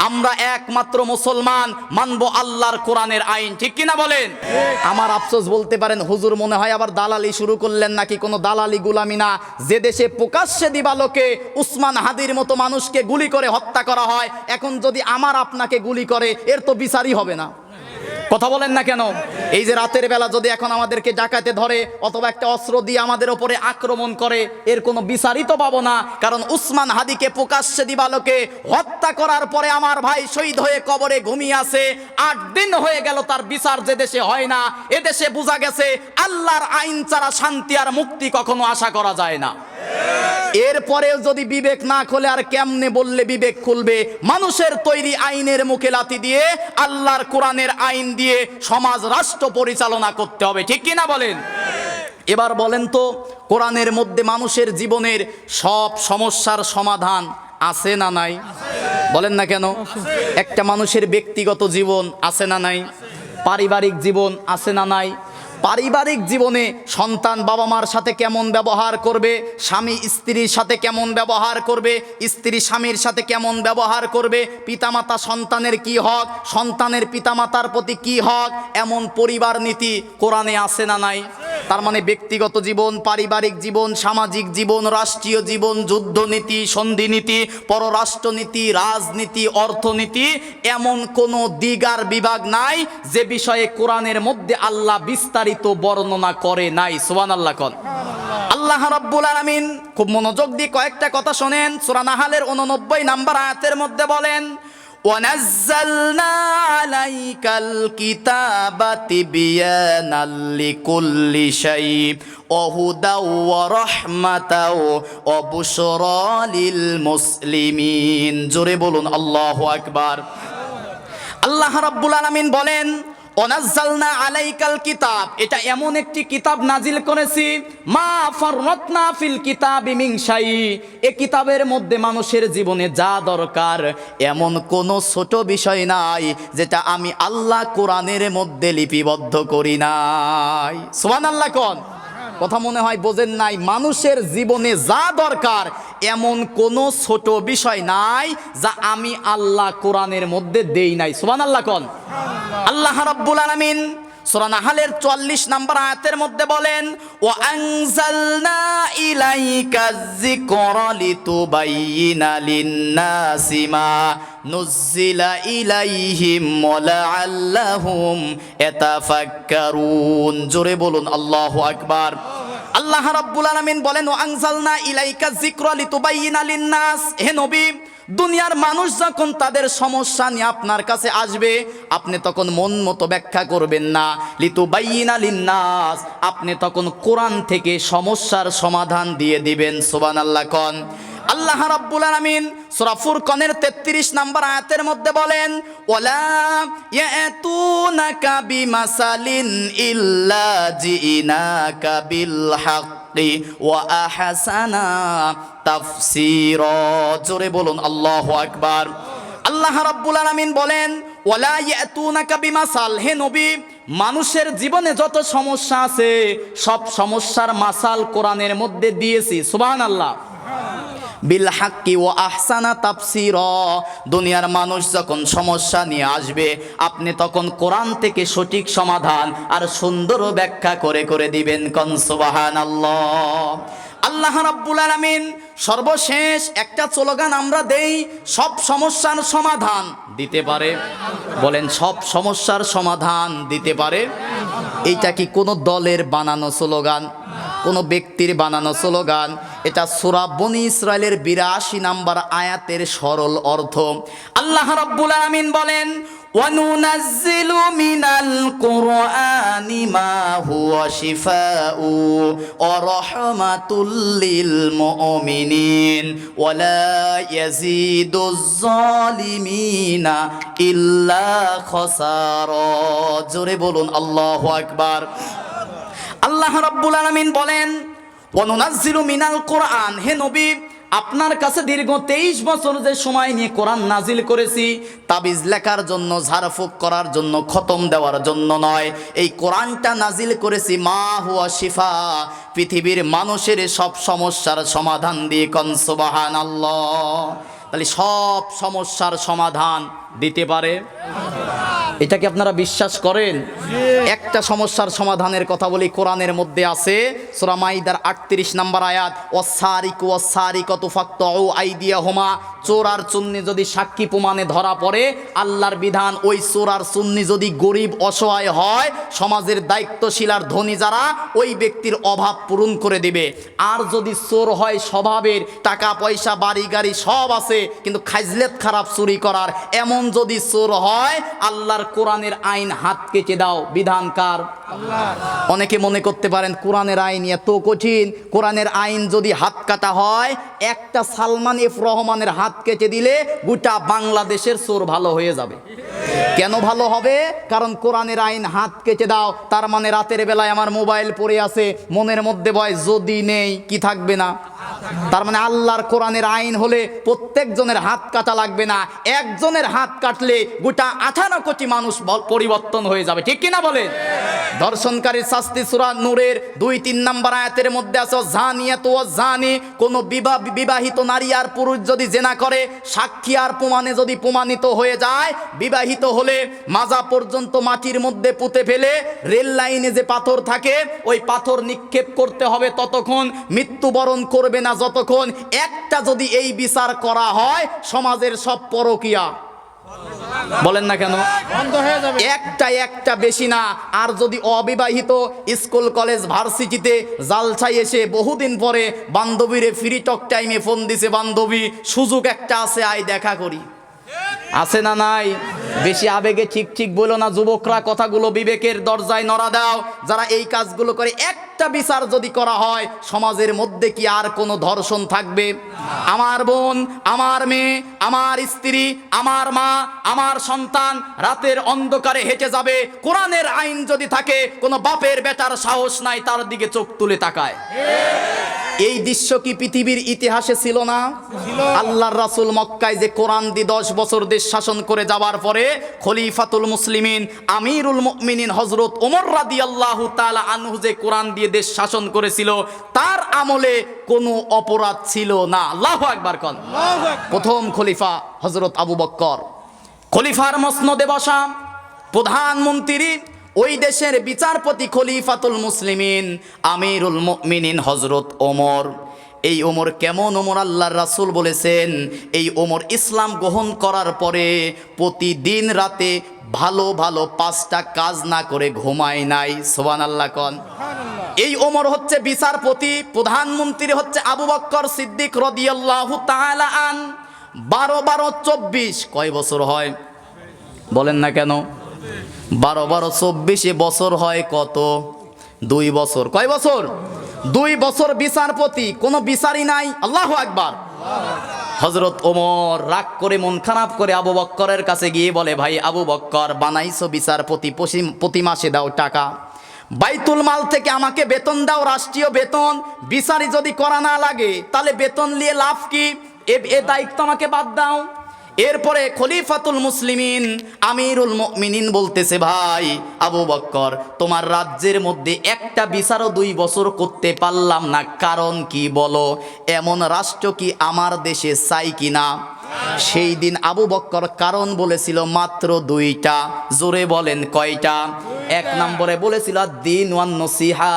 আমরা একমাত্র মুসলমান, মানবো আল্লাহর কোরআনের আইন, ঠিক কিনা বলেন? আমার আফসোস, বলতে পারেন হুজুর মনে হয় আবার দালালি শুরু করলেন নাকি। কোনো দালালি গুলামি না। যে দেশে প্রকাশ্যে দিবালোকে উসমান হাদির মতো মানুষকে গুলি করে হত্যা করা হয়, এখন যদি আমার আপনাকে গুলি করে, এর তো বিচারই হবে না। কথা বলেন না কেন? এই যে রাতের বেলা যদি এখন আমাদেরকে ডাকাতে ধরে অথবা একটা অস্ত্র দিয়ে আমাদের ওপরে আক্রমণ করে, এর কোনো বিচারই তো পাবো না। কারণ উসমান হাদিকে প্রকাশ্যে দিবালোকে হত্যা করার পরে আমার ভাই শহীদ হয়ে কবরে ঘুমিয়ে আছে, 8 দিন হয়ে গেল, তার বিচার যে দেশে হয় না, এ দেশে বোঝা গেছে আল্লাহর আইন ছাড়া শান্তি আর মুক্তি কখনো আশা করা যায় না। এরপরেও যদি বিবেক না খোলে, আর কেমনে বললে বিবেক খুলবে? মানুষের তৈরি আইনের মুখে লাথি দিয়ে আল্লাহর কোরআনের আইন দিয়ে সমাজ রাষ্ট্র পরিচালনা করতে হবে, ঠিক কিনা বলেন? এবার বলেন তো, কোরআনের মধ্যে মানুষের জীবনের সব সমস্যার সমাধান আছে না নাই? বলেন না কেন? একটা মানুষের ব্যক্তিগত জীবন আছে না নাই? পারিবারিক জীবন আছে না নাই? পারিবারিক জীবনে সন্তান বাবা মার সাথে কেমন ব্যবহার করবে, স্বামী স্ত্রীর সাথে কেমন ব্যবহার করবে, স্ত্রী স্বামীর সাথে কেমন ব্যবহার করবে, পিতামাতা সন্তানের কি হক, সন্তানের পিতামাতার প্রতি কি হক, এমন পরিবার নীতি কোরআনে আছে না নাই? তার মানে ব্যক্তিগত জীবন, পারিবারিক জীবন, সামাজিক জীবন, রাষ্ট্রীয় জীবন, যুদ্ধনীতি, সন্ধিনীতি, পররাষ্ট্রনীতি, রাজনীতি, অর্থনীতি, এমন কোনো দিক আর বিভাগ নাই যে বিষয়ে কোরআনের মধ্যে আল্লাহ বিস্তারিত বর্ণনা করে নাই। সুবহানাল্লাহ কোন। আল্লাহ রাব্বুল আলামিন খুব মনোযোগ দিয়ে কয়েকটা কথা শোনেন। সূরা নাহালের 89 নম্বর আয়াতের মধ্যে বলেন, وَنَزَّلْنَا عَلَيْكَ الْكِتَابَ تِبْيَانًا لِكُلِّ شَيْءٍ وَهُدًى وَرَحْمَةً وَبُشْرَى لِلْمُسْلِمِينَ। জোরে বলুন আল্লাহু আকবার। আল্লাহ রাব্বুল আলামিন বলেন, ওয়ানাজ্জালনা আলাইকাল কিতাব, এটা এমন একটি কিতাব নাজিল করেছি, মা ফাররাতনা ফিল কিতাবি মিন শাই, এই কিতাবের মধ্যে মানুষের জীবনে যা দরকার এমন কোনো ছোট বিষয় নাই যেটা আমি আল্লাহ কোরআনের মধ্যে লিপিবদ্ধ করি নাই। সুবহানাল্লাহ কোন। কথা মনে হয় বোঝেন নাই। মানুষের জীবনে যা দরকার এমন কোনো ছোট বিষয় নাই যা আমি আল্লাহ কোরআনের মধ্যে দেই নাই। সুবহানাল্লাহ কোন। আল্লাহ রাব্বুল আলামিন সূরা নাহালের 44 নম্বর আয়াতের মধ্যে বলেন, ওয়া আনজালনা ইলাইকাজ যিকরা লিতুবাইয়িনা লিন-নাসি মা নুজ্জিলা ইলাইহিম ওয়া লাআল্লাহুম ইয়াতাফাক্কারুন। জোরে বলুন আল্লাহু আকবার। আল্লাহ রাব্বুল আলামিন বলেন, ওয়া আনজালনা ইলাইকাজ যিকরা লিতুবাইয়িনা লিন-নাস, হে নবী, দুনিয়ার মানুষ যখন তাদের সমস্যা নিয়ে আপনার কাছে আসবে, আপনি তখন মন মতো ব্যাখ্যা করবেন না। লিতুবাইয়িনা লিন-নাস, আপনি তখন কোরআন থেকে সমস্যার সমাধান দিয়ে দিবেন। সুবহানাল্লাহ কোন। আল্লাহ রাব্বুল আলামিন সূরা ফুরকানের 33 নম্বর আয়াতের মধ্যে বলেন, ওয়ালা ইয়াতুনাকা বিমাসালিন ইল্লা জিনাকা বিল হাক্কি ওয়া আহসানা তাফসীরা। জোরে বলুন আল্লাহু আকবার। আল্লাহ রাব্বুল আলামিন বলেন, ওয়ালা ইয়াতুনাকা বিমাসাল, হে নবী, মানুষের জীবনে যত সমস্যা আছে সব সমস্যার মাসাল কোরআনের মধ্যে দিয়েছি। সুবহানাল্লাহ। বিল হাক্কি ওয়া আহসানা তাফসীরা, দুনিয়ার মানুষ যখন সমস্যা নিয়ে আসবে আপনি তখন কোরআন থেকে সঠিক সমাধান আর সুন্দর ব্যাখ্যা করে করে দিবেন। কোন সুবহানাল্লাহ। আল্লাহ রাব্বুল আলামিন সর্বশেষ একটা স্লোগান আমরা দেই, সব সমস্যার সমাধান দিতে পারে। বলেন, সব সমস্যার সমাধান দিতে পারে। এইটা কি কোনো দলের বানানো স্লোগান, কোনো ব্যক্তির বানানো স্লোগান? এটা সূরা বনী ইসরাইলের 82 নম্বর আয়াতের সরল অর্থ। আল্লাহ রাব্বুল আলামিন বলেন, ওয়ানুনাজ্জিলু মিনাল কুরআনি মা হুয়া শিফাউ ওয়া রাহমাতুল লিল মুমিনিন ওয়া লা ইয়াজিদুজ জালিমিনা ইল্লা খাসারা। জোরে বলুন আল্লাহু আকবার। আল্লাহ রাব্বুল আলামিন বলেন, ওয়ানুনাজ্জিলু মিনাল কুরআন, হে নবী, আপনার কাছে দীর্ঘ 23 বছর যে সময় নিয়ে কোরআন নাজিল করেছি, তাবিজ লেখার জন্য, ঝাড়ফুঁক করার জন্য, খতম দেওয়ার জন্য নয়। এই কোরআনটা নাজিল করেছি মা হুয়া শিফা, পৃথিবীর মানুষের সব সমস্যার সমাধান দিয়ে। কোন সুবহানাল্লাহ। তাহলে সব সমস্যার সমাধান দিতে পারে। এটা কি আপনারা বিশ্বাস করেন? একটা সমস্যার সমাধানের কথা বলি, কোরআনের মধ্যে আছে সূরা মাইদার 38 নম্বর আয়াত, ওয়াসারিকু ওয়াসারিকাতু ফাকতাউ আইদিয়াহুমা। চোর আর চুন্নি যদি সাক্ষী প্রমাণে ধরা পড়ে, আল্লাহর বিধান ওই চোর আর চুন্নি যদি গরিব অসহায় হয়, সমাজের দায়িত্বশীল আর ধনী যারা, ওই ব্যক্তির অভাব পূরণ করে দিবে। আর যদি চোর হয় স্বভাবের, টাকা পয়সা বাড়ি গাড়ি সব আছে কিন্তু খাজলেত খারাপ চুরি করার, এমন যদি চোর হয়, আল্লাহর কোরআনের আইন হাত কেটে দাও। বিধান কার? আল্লাহর। অনেকে মনে করতে পারেন কোরআনের আইন এত কঠিন, কোরআনের আইন যদি হাত কাটা হয়, একটা সালমান এফ রহমানের হাত কেটে দিলে গোটা বাংলাদেশের চোর ভালো হয়ে যাবে। কেন ভালো হবে? কারণ কোরআনের আইন হাত কেটে দাও, তার মানে রাতের বেলায় আমার মোবাইল পড়ে আছে, মনের মধ্যে ভয় যদি নেই কি থাকবে না, তার মানে আল্লাহর কোরআনের আইন হলে প্রত্যেকজনের হাত কাটা লাগবে না, একজনের হাত কাটলে গোটা 18 কোটি মানুষ পরিবর্তন হয়ে যাবে। ঠিক কিনা বলেন? ধর্ষণকারীর শাস্তি সূরা নূরের 2-3 নম্বর আয়াতের মধ্যে আছে, জানিয়াতু ওয়াজানি। কোন বিবাহিত নারী আর পুরুষ যদি জেনা করে, সাক্ষী আর প্রমাণে যদি প্রমাণিত হয়ে যায়, বিবাহিত হলে মাজা পর্যন্ত মাটির মধ্যে পুঁতে ফেলে রেল লাইনে যে পাথর থাকে ওই পাথর নিক্ষেপ করতে হবে ততক্ষণ, মৃত্যুবরণ করবে না যতক্ষণ। একটা যদি এই বিচার করা হয়, সমাজের সব পরকীয়া, বলেন না কেন, বন্ধ হয়ে যাবে। একটা বেশি না। আর যদি অবিবাহিত স্কুল কলেজ ভার্সিটিতে জালছাই এসে বহুদিন পরে বান্ধবীরে ফ্রি টক টাইমে ফোন দিছে, বান্ধবী সুযোগ একটা আছে, আয় দেখা করি, আছে না নাই? বেশি আবেগে ঠিক বলো না যুবকরা, কথাগুলো বিবেকের দরজায় নড়া দাও। যারা এই কাজগুলো করে, একটা বিচার যদি করা হয়, সমাজের মধ্যে কি আর কোনো ধর্ষণ থাকবে? আমার বোন, আমার মেয়ে, আমার স্ত্রী, আমার মা, আমার সন্তান রাতের অন্ধকারে হেঁটে যাবে, কোরআনের আইন যদি থাকে, কোনো বাপের বেটার সাহস নাই তার দিকে চোখ তুলে তাকায়। এই দৃশ্য কি পৃথিবীর ইতিহাসে ছিল না? আল্লাহর রাসূল মক্কায় যে কোরআন দিয়ে 10 বছর দেশ শাসন করে যাওয়ার পরে খলিফাতুল মুসলিমিন আমিরুল মুমিনিন হযরত ওমর রাদিয়াল্লাহু তাআলা আনহু যে কোরআন দিয়ে দেশ শাসন করেছিল, তার আমলে কোনো অপরাধ ছিল না। আল্লাহু আকবার কোন। প্রথম খলিফা হযরত আবু বকর, খলিফার মসনদে বসা, প্রধানমন্ত্রী ওই দেশের বিচারপতি খলিফাতুল মুসলিমিন আমিরুল মুমিনিন হযরত ওমর। এই ওমর কেমন ওমর? আল্লাহর রাসূল বলেছেন, এই ওমর ইসলাম গ্রহণ করার পরে প্রতিদিন রাতে ভালো 5টা কাজ না করে ঘুমায় নাই। সুবহানাল্লাহ কোন। এই ওমর হচ্ছে বিচারপতি, প্রধানমন্ত্রী হচ্ছে আবু বকর সিদ্দিক রাদিয়াল্লাহু তাআলা আন। 12 24 কয় বছর হয়? বলেন না কেন? 12 24 বছর হয় কত? 2 বছর। কয় বছর? 2 বছর বিচারপতি, কোনো বিচারই নাই। আল্লাহু আকবার। হযরত ওমর রাগ করে, মন খারাপ করে আবু বকরের কাছে গিয়ে বলে, ভাই আবু বকর, বানাইছো বিচারপতি, প্রতি মাসে দাও টাকা, বাইতুল মাল থেকে আমাকে বেতন দাও, রাষ্ট্রীয় বেতন। বিচারি যদি করা না লাগে তাহলে বেতন নিয়ে লাভ কি? এ দায়িত্ব আমাকে বাদ দাও। এরপরে খলিফাতুল মুসলিমিন আমিরুল মুমিনিন বলতেছে, ভাই আবু বকর, তোমার রাজ্যের মধ্যে একটা বিচারও 2 বছর করতে পারলাম না, কারণ কি বলো? এমন রাষ্ট্র কি আমার দেশে চাই কিনা? সেই দিন আবু বকর কারণ বলেছিল মাত্র 2টা। জোরে বলেন কয়টা? 1 নম্বরে বলেছিল দিন ওয়ান নসিহা,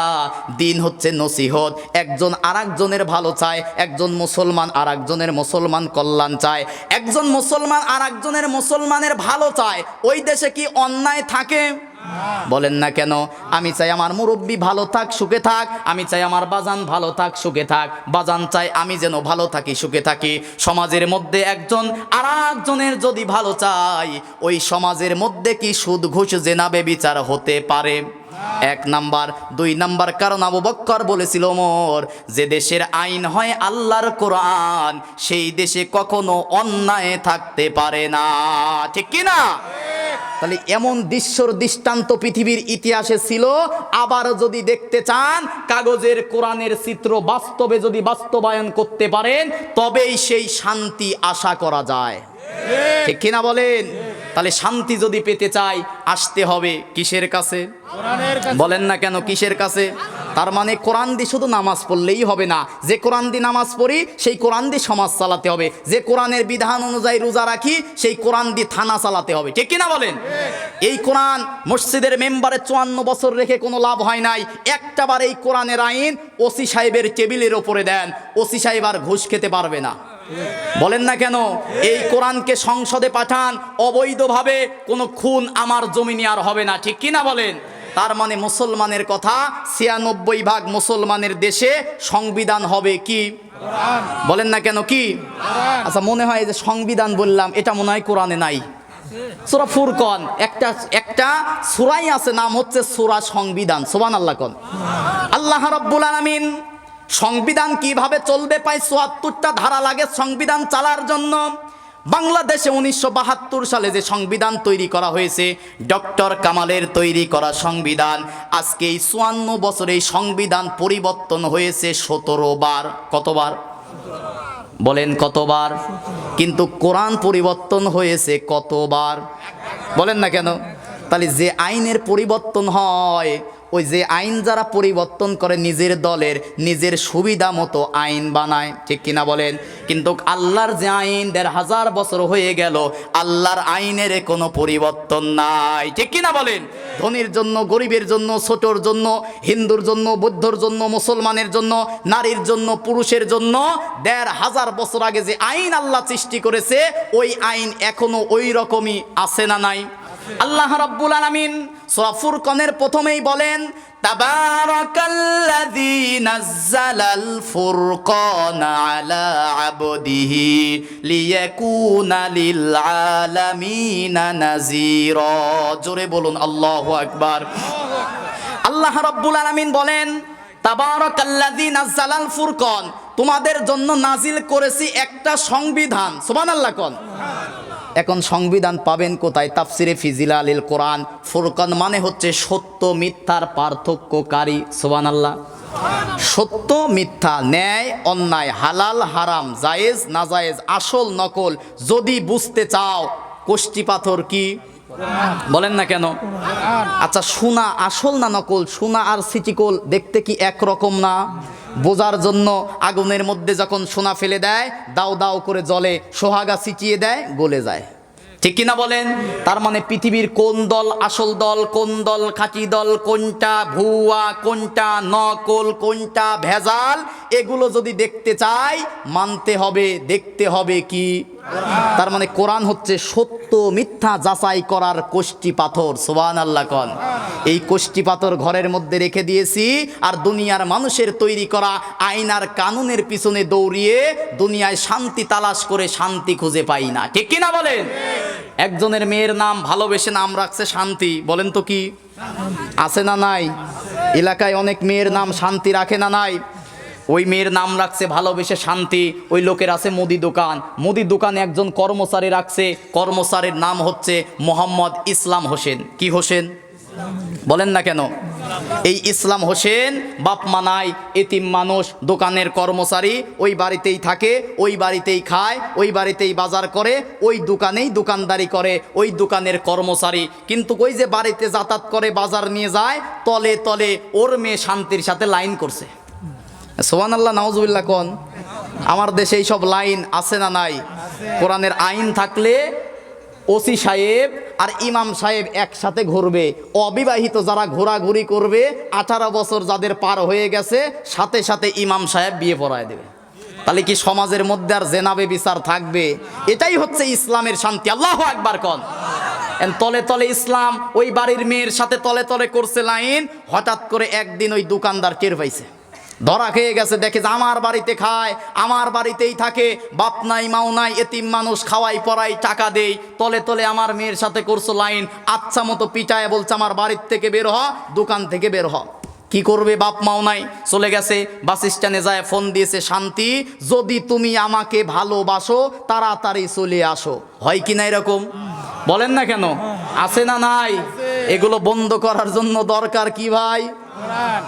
দিন হচ্ছে নসিহত। একজন আরেকজনের ভালো চায়, একজন মুসলমান আরেকজনের মুসলমান কল্যাণ চায়, একজন মুসলমান আরেকজনের মুসলমানের ভালো চায়। ওই দেশে কি অন্যায় থাকে? বলেন না কেন? আমি চাই আমার মুরব্বী ভালো থাক, সুখে থাক, আমি চাই আমার বাজান ভালো থাক, সুখে থাক, বাজান চাই আমি যেন ভালো থাকি, সুখে থাকি। সমাজের মধ্যে একজন আরেকজনের যদি ভালো চাই, ওই সমাজের মধ্যে কি সুদ ঘুষ জেনা ব্যভিচার হতে পারে? 1 নাম্বার। 2 নাম্বার কারণ আবু বকর বলেছিল, ওমর, যে দেশের আইন হয় আল্লাহর কোরআন, সেই দেশে কখনো অন্যায় থাকতে পারে না। ঠিক কি না? তাহলে এমন দৃষ্টান্ত পৃথিবীর ইতিহাসে ছিল। আবার যদি দেখতে চান, কাগজের কোরআনের চিত্র বাস্তবে যদি বাস্তবায়ন করতে পারেন, তবেই সেই শান্তি আশা করা যায়। ঠিক কিনা বলেন? তাহলে শান্তি যদি পেতে চাই, আসতে হবে কিসের কাছে? বলেন না কেন? কিসের কাছে? তার মানে কোরআন দিয়ে শুধু নামাজ পড়লেই হবে না, যে কোরআন দিয়ে নামাজ পড়ি সেই কোরআন দিয়ে সমাজ চালাতে হবে, যে কোরআনের বিধান অনুযায়ী রোজা রাখি সেই কোরআন দিয়ে থানা চালাতে হবে, ঠিক কিনা বলেন? এই কোরআন মসজিদের মেম্বারে 54 বছর রেখে কোনো লাভ হয় নাই। একটাবার এই কোরআনের আইন ওসি সাহেবের টেবিলের ওপরে দেন, ওসি সাহেব আর ঘুষ খেতে পারবে না। বলেন না কেন? এই কোরআনকে সংসদে পাঠান, অবৈধভাবে কোনো খুন আমার জমিনে আর হবে না, ঠিক কিনা বলেন? তার মানে মুসলমানের কথা, 96% মুসলমানের দেশে সংবিধান হবে কি? বলেন না কেন কি? আচ্ছা, মনে হয় যে সংবিধান বললাম, এটা মনে হয় কোরআনে নাই। সূরা ফুরকান একটা সূরাই আছে, নাম হচ্ছে সূরা সংবিধান। সুবহানাল্লাহ কোন। আল্লাহ রাব্বুল আলামিন সংবিধান কিভাবে চলবে পায় ৭৪টা ধারা লাগে সংবিধান চালার জন্য। বাংলাদেশে 1972 সালে যে সংবিধান তৈরি করা হয়েছে, ডক্টর কামালের তৈরি করা সংবিধান, আজকে এই 54 বছরে এই সংবিধান পরিবর্তন হয়েছে 17 বার। কতবার? বলেন কতবার? কিন্তু কোরআন পরিবর্তন হয়েছে কতবার? বলেন না কেন? তাহলে যে আইনের পরিবর্তন হয়, ওই যে আইন যারা পরিবর্তন করে নিজের দলের নিজের সুবিধা মতো আইন বানায়, ঠিক কিনা বলেন? কিন্তু আল্লাহর যে আইন 1500 বছর হয়ে গেল, আল্লাহর আইনের কোনো পরিবর্তন নাই, ঠিক কিনা বলেন? ধনীর জন্য, গরিবের জন্য, ছোটর জন্য, হিন্দুর জন্য, বৌদ্ধর জন্য, মুসলমানের জন্য, নারীর জন্য, পুরুষের জন্য 1500 বছর আগে যে আইন আল্লাহ সৃষ্টি করেছে, ওই আইন এখনো ওই রকমই আছে না নাই? আল্লাহ রাব্বুল আলামিন সূরা ফুরকানের প্রথমেই বলেন, তাবারাকাল্লাযী নাযালাল ফুরকানা আলা আবদিহি লিয়াকুনা লিল আলামিনা নাযীরা। জোরে বলুন আল্লাহু আকবার। আল্লাহ রাব্বুল আলামিন বলেন, তাবারাকাল্লাযী নাযালাল ফুরকান, তোমাদের জন্য নাজিল করেছি একটা সংবিধান। সুবহানাল্লাহ কোন। এখন সংবিধান পাবেন কোথায়? তাফসিরে ফিজিলালিল কোরআন। ফুরকান মানে হচ্ছে সত্য মিথ্যার পার্থক্যকারী। সুবহানাল্লাহ। সত্য মিথ্যা, ন্যায় অন্যায়, হালাল হারাম, জায়েজ নাজায়েজ, আসল নকল যদি বুঝতে চাও, কষ্টি পাথর কি? বলেন না কেন? আচ্ছা, সোনা আসল না নকল? সোনা আর সিটিকোল দেখতে কি একরকম না? বোঝার জন্য আগুনের মধ্যে যখন সোনা ফেলে দেয়, দাও দাও করে জ্বলে, সোহাগা ছিটিয়ে দেয়, গলে যায়, ঠিক কিনা বলেন? তার মানে পৃথিবীর কোন দল আসল দল, কোন দল খাঁটি দল, কোনটা ভুয়া, কোনটা নকল, কোনটা ভেজাল, এগুলো যদি দেখতে চাই, মানতে হবে, দেখতে হবে কি? তার মানে কোরআন হচ্ছে সত্য মিথ্যা যাচাই করার কষ্টি পাথর। সুবহানাল্লাহ কোন। এই কষ্টি পাথর ঘরের মধ্যে রেখে দিয়েছি, আর দুনিয়ার মানুষের তৈরি করা আইন আর কানুনের পিছনে দৌড়িয়ে দুনিয়ায় শান্তি তালাশ করে শান্তি খুঁজে পাই না, ঠিক কিনা বলেন? একজনের মেয়ের নাম ভালোবেসে নাম রাখছে শান্তি। বলেন তো কি আছে না নাই? এলাকায় অনেক মেয়ের নাম শান্তি রাখে না নাই? ওই মেয়ের নাম রাখছে ভালোবেসে শান্তি। ওই লোকের আছে মুদি দোকান, মুদি দোকানে একজন কর্মচারী রাখছে, কর্মচারীর নাম হচ্ছে মোহাম্মদ ইসলাম হোসেন। কি হোসেন? বলেন না কেন? এই ইসলাম হোসেন বাপ মা নাই, এতিম মানুষ, দোকানের কর্মচারী, ওই বাড়িতেই থাকে, ওই বাড়িতেই খায়, ওই বাড়িতেই বাজার করে, ওই দোকানেই দোকানদারি করে, ওই দোকানের কর্মচারী। কিন্তু ওই যে বাড়িতে যাতায়াত করে, বাজার নিয়ে যায়, তলে তলে ওর মেয়ে শান্তির সাথে লাইন করছে। সুবহানাল্লাহ, নাউজুবিল্লাহ কোন। আমার দেশে এই সব লাইন আছে না নাই? কোরআনের আইন থাকলে ওসি সাহেব আর ইমাম সাহেব একসাথে ঘুরবে, অবিবাহিত যারা ঘোরাঘুরি করবে, 18 বছর যাদের পার হয়ে গেছে, সাথে সাথে ইমাম সাহেব বিয়ে পড়ায় দেবে। তাহলে কি সমাজের মধ্যে আর জেনাবে বিচার থাকবে? এটাই হচ্ছে ইসলামের শান্তি। আল্লাহু আকবার কোন। তলে তলে ইসলাম ওই বাড়ির মেয়ের সাথে তলে তলে করছে লাইন। হঠাৎ করে একদিন ওই দোকানদার টের পাইছে, ধরা খেয়ে গেছে, দেখে যে আমার বাড়িতে খায়, আমার বাড়িতেই থাকে, বাপ নাই মাও নাই, এতিম মানুষ, খাওয়াই পড়াই, টাকা দেই, তলে তলে আমার মেয়ের সাথে করছো লাইন। আচ্ছা মতো পিটায় বলছে আমার বাড়ির থেকে বের হ, দোকান থেকে বের হ। কি করবে? বাপ মাও নাই, চলে গেছে। বাস স্ট্যান্ডে যায় ফোন দিয়েছে, শান্তি যদি তুমি আমাকে ভালোবাসো তাড়াতাড়ি চলে আসো। হয় কি না এরকম? বলেন না কেন? আছে না নাই? এগুলো বন্ধ করার জন্য দরকার কি ভাই?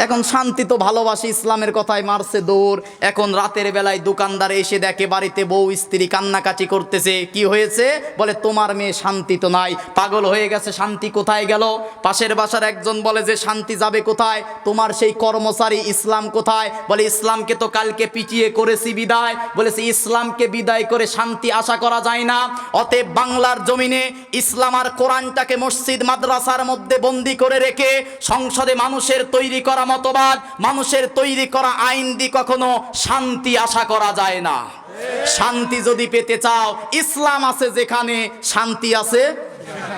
এখন শান্তি তো ভালোবাসি, ইসলামের কথায় মারছে দৌড়। এখন রাতের বেলায় দোকানদার এসে দেখে বাড়িতে বউ স্ত্রী কান্নাকাটি করতেছে, কি হয়েছে? বলে তোমার মেয়ে শান্তি তো নাই, পাগল হয়ে গেছে, শান্তি কোথায় গেল? পাশের বাসার একজন বলে যে শান্তি যাবে কোথায়, তোমার সেই কর্মচারী ইসলাম কোথায়? বলে ইসলামকে তো কালকে পিটিয়ে করেছি বিদায়। বলেছে ইসলামকে বিদায় করে শান্তি আশা করা যায় না। অতএব বাংলার জমিনে ইসলাম আর কোরআনটাকে মসজিদ মাদ্রাসার মধ্যে বন্দি করে রেখে সংসদে মানুষের তৈরি করা মতবাদ, মানুষের তৈরি করা আইন দিয়ে কখনো শান্তি আশা করা যায় না। শান্তি যদি পেতে চাও, ইসলাম আছে যেখানে শান্তি আছে।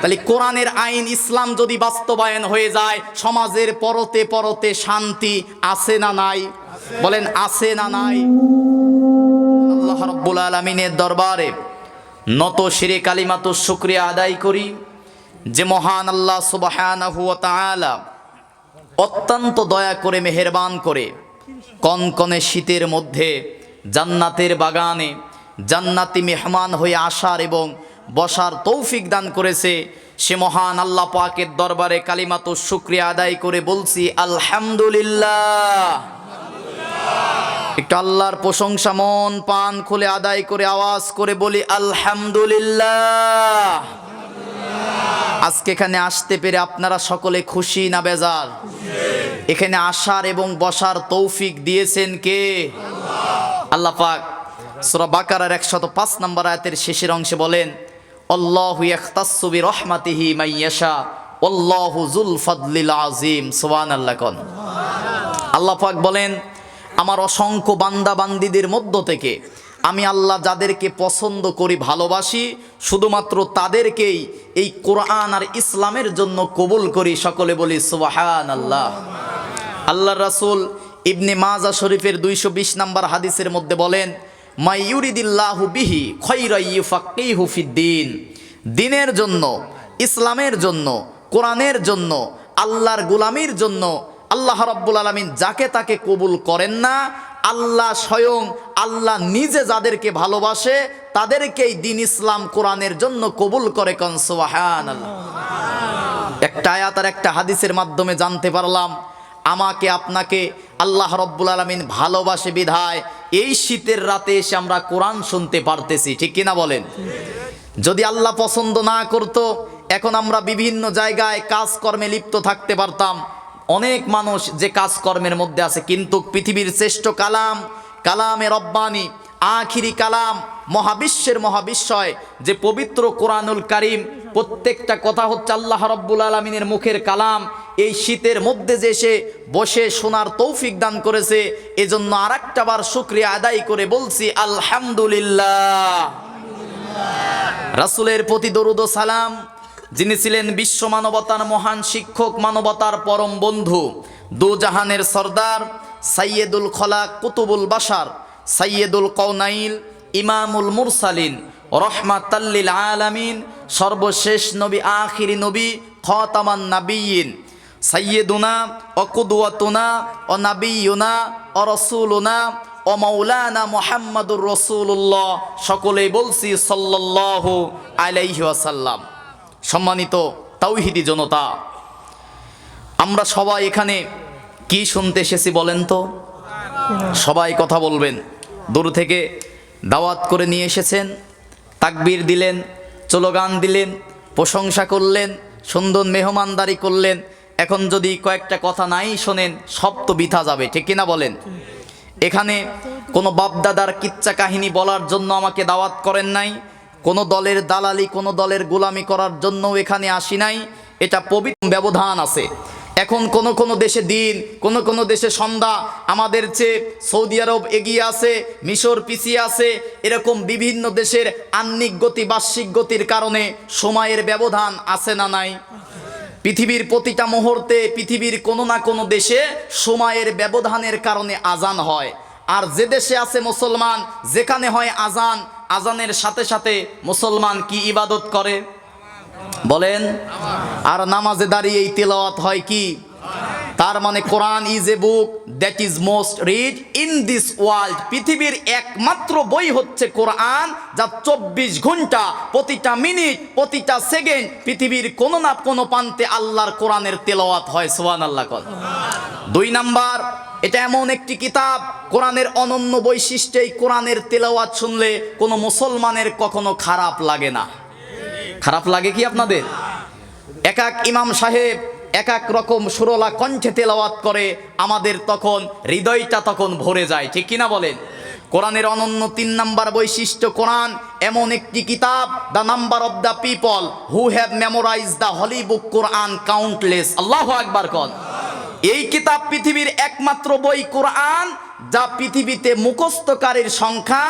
তাহলে কোরআনের আইন ইসলাম যদি বাস্তবায়ন হয়ে যায়, সমাজের পরতে পরতে শান্তি আছে না নাই? বলেন আছে না নাই? আল্লাহ রাব্বুল আলামিনের দরবারে নত শিরে কালিমাতুশ শুকরিয়া আদায় করি যে মহান আল্লাহ সুবহানাহু ওয়া তাআলা অত্যন্ত দয়া করে মেহেরবান করে কনকনে শীতের মধ্যে জান্নাতের বাগানে জান্নাতি মেহমান হয়ে আসার এবং বসার তৌফিক দান করেছে। সে মহান আল্লাহ পাকের দরবারে কালিমাতুশ শুকরিয়া আদায় করে বলছি আলহামদুলিল্লাহ। একটু আল্লাহর প্রশংসা মন পান খুলে আদায় করে আওয়াজ করে বলি আলহামদুলিল্লাহ। আজকে এখানে আসতে পেরে আপনারা সকলে খুশি না বেজার? এখানে আসার এবং বসার তৌফিক দিয়েছেন কে? আল্লাহ পাক সূরা বাকারার 105 নম্বর আয়াতের শেষের অংশে বলেন আল্লাহু ইয়াখতাসসু বিরহমাতিহি মান ইয়াশা আল্লাহু যুল ফাদলিল আযীম। সুবহানাল্লাহ। কোন আল্লাহ পাক বলেন আমার অসংখ্য বান্দা বান্দীদের মধ্য থেকে আমি আল্লাহ যাদেরকে পছন্দ করি ভালোবাসি শুধুমাত্র তাদেরকেই এই কোরআন আর ইসলামের জন্য কবুল করি। সকলে বলি সুবহানাল্লাহ। আল্লাহর রাসূল ইবনে মাজা শরীফের 220 নম্বর হাদিসের মধ্যে বলেন মাই ইউরিদিল্লাহু বিহি খায়রান ইউফাক্কিহু ফিদ্দিন। দ্বীনের জন্য, ইসলামের জন্য, কোরআনের জন্য, আল্লাহর গোলামির জন্য আল্লাহ রাব্বুল আলামিন যাকে তাকে কবুল করেন না। আল্লাহ স্বয়ং আল্লাহ নিজে যাদেরকে ভালোবাসে তাদেরকেই দ্বীন ইসলাম কোরআনের জন্য কবুল করে। কোন সুবহানাল্লাহ। একটা আয়াত আর একটা হাদিসের মাধ্যমে জানতে পারলাম আমাকে আপনাকে আল্লাহ রাব্বুল আলামিন ভালোবাসে বিধায় এই শীতের রাতে এসে আমরা কোরআন শুনতে পারতেছি, ঠিক কিনা বলেন? যদি আল্লাহ পছন্দ না করতো এখন আমরা বিভিন্ন জায়গায় কাজকর্মে লিপ্ত থাকতে পারতাম। অনেক মানুষ যে কাজকর্মের মধ্যে আছে, কিন্তু পৃথিবীর শ্রেষ্ঠ কালাম, কালামে রব্বানি, আখিরি কালাম, মহাবিশ্বের মহাবিশ্বয় যে পবিত্র কোরআনুল কারীম, প্রত্যেকটা কথা হচ্ছে আল্লাহ রাব্বুল আলামিনের মুখের কালাম। এই শীতের মধ্যে যে সে বসে শোনার তৌফিক দান করেছে, এজন্য আরেকটা বার শুকরিয়া আদায় করে বলছি আলহামদুলিল্লাহ। রাসূলের প্রতি দরুদ ও সালাম, যিনি ছিলেন বিশ্ব মানবতার মহান শিক্ষক, মানবতার পরম বন্ধু, দুজাহানের সরদার, সাইয়্যিদুল খলাক, কুতুবুল বাশার, সাইয়্যিদুল কওনাইল, ইমামুল মুরসালিন, রহমাতাল লিল আলামিন, সর্বশেষ নবী, আখিরি নবী, খাতামান নাবিয়্যিন, সাইয়্যিদুনা ও কুদওয়াতুনা ও নাবিয়্যুনা ও রাসূলুনা ও মাওলানা মুহাম্মাদুর রাসূলুল্লাহ। সকলেই বলছি সাল্লাল্লাহু আলাইহি ওয়াসাল্লাম। সম্মানিত তাওহীদি জনতা, আমরা সবাই এখানে কি শুনতে এসেছি বলেন তো? সবাই কথা বলবেন। দূর থেকে দাওয়াত করে নিয়ে এসেছেন, তাকবীর দিলেন, স্লোগান দিলেন, প্রশংসা করলেন, সুন্দর মেহমানদারি করলেন। এখন যদি কয়েকটা কথা নাই শোনেন, সব তো বৃথা যাবে, ঠিক কিনা বলেন? এখানে কোনো বাপদাদার কিচ্ছা কাহিনী বলার জন্য আমাকে দাওয়াত করেন নাই, কোনো দলের দালালি, কোনো দলের গোলামি করার জন্য এখানে আসি নাই। এটা পবিত্র ব্যবধান আছে। এখন কোনো কোনো দেশে দিন, কোনো কোনো দেশে সন্ধ্যা, আমাদের চেয়ে সৌদি আরব এগিয়ে আছে, মিশর পিছিয়ে আছে। এরকম বিভিন্ন দেশের আহ্নিক গতি, বার্ষিক গতির কারণে সময়ের ব্যবধান আছে না নাই? পৃথিবীর প্রতিটা মুহূর্তে পৃথিবীর কোনো না কোনো দেশে সময়ের ব্যবধানের কারণে আজান হয়। আর যে দেশে আছে মুসলমান, যেখানে হয় আজান, আজানের সাথে সাথে মুসলমান কি ইবাদত করে বলেন? আর নামাজে দাঁড়িয়ে এই তেলাওয়াত হয় কি? তার মানে Quran is a book that is most read in this world. পৃথিবীর একমাত্র বই হচ্ছে কোরআন, যা 24 ঘন্টা, প্রতিটা মিনিট, প্রতিটা সেকেন্ড পৃথিবীর কোনো না কোনো প্রান্তে আল্লাহর কোরআনের তেলাওয়াত হয়। সুবহানাল্লাহ। 2 নাম্বার, এটা এমন একটি কিতাব, কোরআনের অনন্য বৈশিষ্ট্য, এই কোরআনের তেলাওয়াত শুনলে কোনো মুসলমানের কখনো খারাপ লাগে না। খারাপ লাগে কি আপনাদের? এক এক ইমাম সাহেব এক এক রকম সুরলা কণ্ঠে তেলাওয়াত করে, আমাদের তখন হৃদয়টা তখন ভরে যায়, ঠিক কিনা বলেন? কোরআনের অনন্য 3 নাম্বার বৈশিষ্ট্য, কোরআন এমন একটি কিতাব, the number of the people who have memorize the holy book Quran countless. আল্লাহু আকবার কোন। এই কিতাব পৃথিবীর একমাত্র বই কোরআন যা পৃথিবীতে মুখস্থকারীর সংখ্যা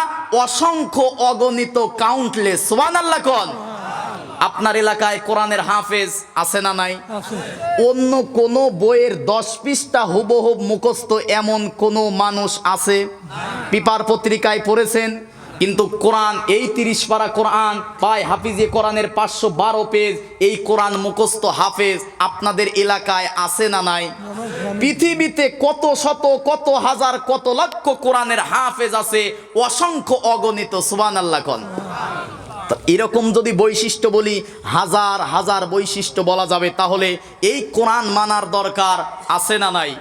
অসংখ্য, অগণিত, কাউন্টলেস। সুবহানাল্লাহ কোন। আপনার এলাকায় কোরআনের হাফেজ আছে না নাই? অন্য কোন বইয়ের 10 পৃষ্ঠা হুবহুব মুখস্থ এমন কোন মানুষ আছে? পেপার পত্রিকায় পড়েছেন, কিন্তু কোরআন এই 30 পারা কোরআন পায় হাফিজে কোরআনের 512 পেজ, এই কোরআন মুখস্থ হাফেজ আপনাদের এলাকায় আছে না নাই? পৃথিবীতে কত শত, কত হাজার, কত লক্ষ কোরআনের হাফেজ আছে, অসংখ্য, অগণিত। সুবহানাল্লাহ কোন। এরকম যদি বৈশিষ্ট্য বলি, হাজার হাজার বৈশিষ্ট্য বলা যাবে, তাহলে এই কোরআন মানার দরকার আছে না নাই?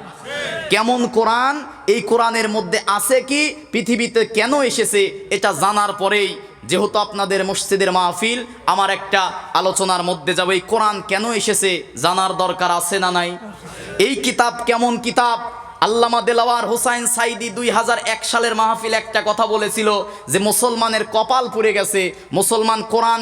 কেমন কোরআন, এই কোরআনের মধ্যে আছে কি, পৃথিবীতে কেন এসেছে, এটা জানার পরেই, যেহেতু আপনাদের মসজিদের মাহফিল, আমার একটা আলোচনার মধ্যে যাবে, এই কোরআন কেন এসেছে জানার দরকার আছে না নাই? এই কিতাব কেমন কিতাব? আল্লামা দেলাওয়ার হোসাইন সাইদি 2001 সালের মাহফিল একটা কথা বলেছিল যে মুসলমানের কপাল পুড়ে গেছে, মুসলমান কোরআন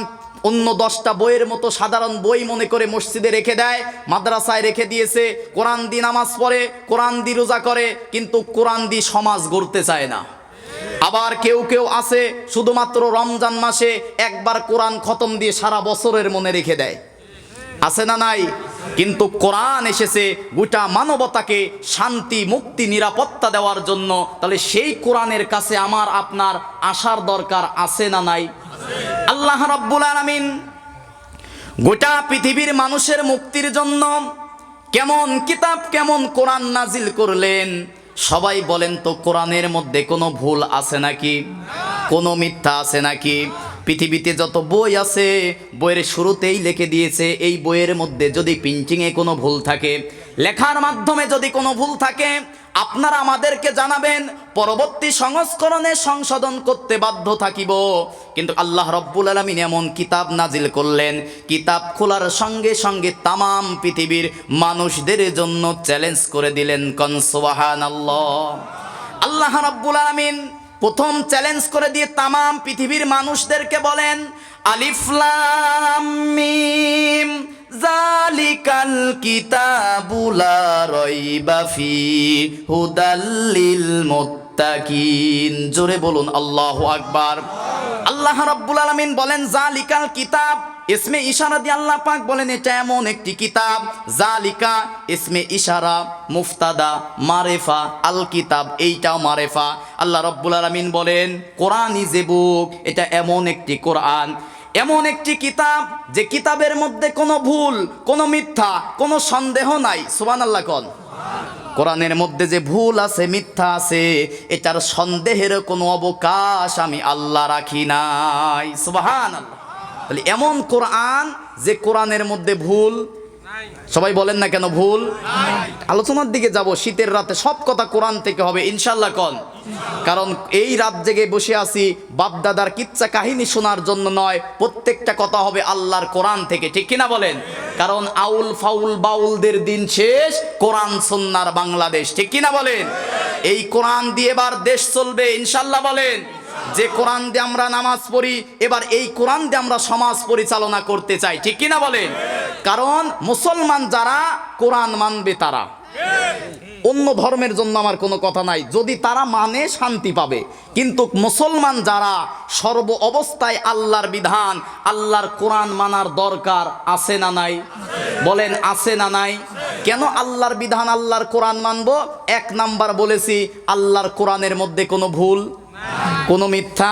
অন্য 10টা বইয়ের মতো সাধারণ বই মনে করে মসজিদে রেখে দেয়, মাদ্রাসায় রেখে দিয়েছে, কোরআন দিয়ে নামাজ পড়ে, কোরআন দিয়ে রোজা করে, কিন্তু কোরআন দিয়ে সমাজ গড়তে চায় না। আবার কেউ কেউ আছে শুধুমাত্র রমজান মাসে একবার কোরআন খতম দিয়ে সারা বছরের মনে রেখে দেয়, আছে না নাই? কিন্তু কোরআন এসেছে গোটা মানবতাকে শান্তি, মুক্তি, নিরাপত্তা দেওয়ার জন্য, তাহলে সেই কোরআনের কাছে আমার আপনার আসার দরকার আছে না নাই? আল্লাহ রাব্বুল আলামিন গোটা পৃথিবীর মানুষের মুক্তির জন্য কেমন কিতাব, কেমন কোরআন নাজিল করলেন। সবাই বলেন তো, কোরআনের মধ্যে কোনো ভুল আছে নাকি? কোনো মিথ্যা আছে নাকি? পৃথিবীতে যত বই আছে, বইয়ের শুরুতেই লিখে দিয়েছে এই বইয়ের মধ্যে যদি প্রিন্টিংয়ে কোনো ভুল থাকে, লেখার মাধ্যমে যদি কোনো ভুল থাকে, আপনারা আমাদেরকে জানাবেন, পরবর্তী সংস্করণে সংশোধন করতে বাধ্য থাকিব। কিন্তু আল্লাহ রাব্বুল আলামিন এমন কিতাব নাজিল করলেন, কিতাব খোলার সঙ্গে সঙ্গে তামাম পৃথিবীর মানুষদের জন্য চ্যালেঞ্জ করে দিলেন। কোন সুবহানাল্লাহ। আল্লাহ রাব্বুল আলামিন প্রথম চ্যালেঞ্জ করে দিয়ে তামাম পৃথিবীর মানুষদেরকে বলেন, আলিফ লাম মিম যালিকাল কিতাবু লা রাইবা ফিহি হুদাল লিল মুত্তাকিন। জোরে বলুন আল্লাহু আকবার। আল্লাহ রাব্বুল আলামিন বলেন যালিকাল কিতাব, ইসমে ইশারা দিয়ে আল্লাহ পাক বলেন এটা এমন একটি কিতাব। জালিকা ইসমে ইশারা, মুফতাদা, মারেফা, আল কিতাব এইটাও মারেফা। আল্লাহ রাব্বুল আলামিন বলেন কোরআন ইজ এ বুক, এটা এমন একটি কোরআন, এমন একটি কিতাব যে কিতাবের মধ্যে কোনো ভুল, কোনো মিথ্যা, কোনো সন্দেহ নাই। সুবহানাল্লাহ কোন। কোরআনের মধ্যে যে ভুল আছে, মিথ্যা আছে, এটার সন্দেহের কোনো অবকাশ আমি আল্লাহ রাখি নাই। সুবহানাল্লাহ। তাহলে এমন কোরআন যে কোরআনের মধ্যে ভুল, সবাই বলেন না কেন ভুল? আলোচনার দিকে যাব, শীতের রাতে সব কথা কোরআন থেকে হবে ইনশাল্লাহ কোন। কারণ এই রাত জেগে বসে আছি বাপদাদার কিচ্ছা কাহিনী শোনার জন্য নয়, প্রত্যেকটা কথা হবে আল্লাহর কোরআন থেকে, ঠিক কিনা বলেন? কারণ আউল ফাউল বাউলদের দিন শেষ, কোরআন সুন্নাহর বাংলাদেশ, ঠিক কিনা বলেন? এই কোরআন দিয়ে এবার দেশ চলবে ইনশাল্লাহ বলেন। যে কোরআন দিয়ে আমরা নামাজ পড়ি, এবার এই কোরআন দিয়ে আমরা সমাজ পরিচালনা করতে চাই, ঠিক কিনা বলেন? কারণ মুসলমান যারা কোরআন মানবে তারা, অন্য ধর্মের জন্য আমার কোনো কথা নাই, যদি তারা মানে শান্তি পাবে। কিন্তু মুসলমান যারা সর্ব অবস্থায় আল্লাহর বিধান, আল্লাহর কোরআন মানার দরকার আছে না নাই? বলেন আছে না নাই? কেন আল্লাহর বিধান, আল্লাহর কোরআন মানবো? 1 নাম্বার বলেছি, আল্লাহর কোরআনের মধ্যে কোনো ভুল, কোনো মিথ্যা।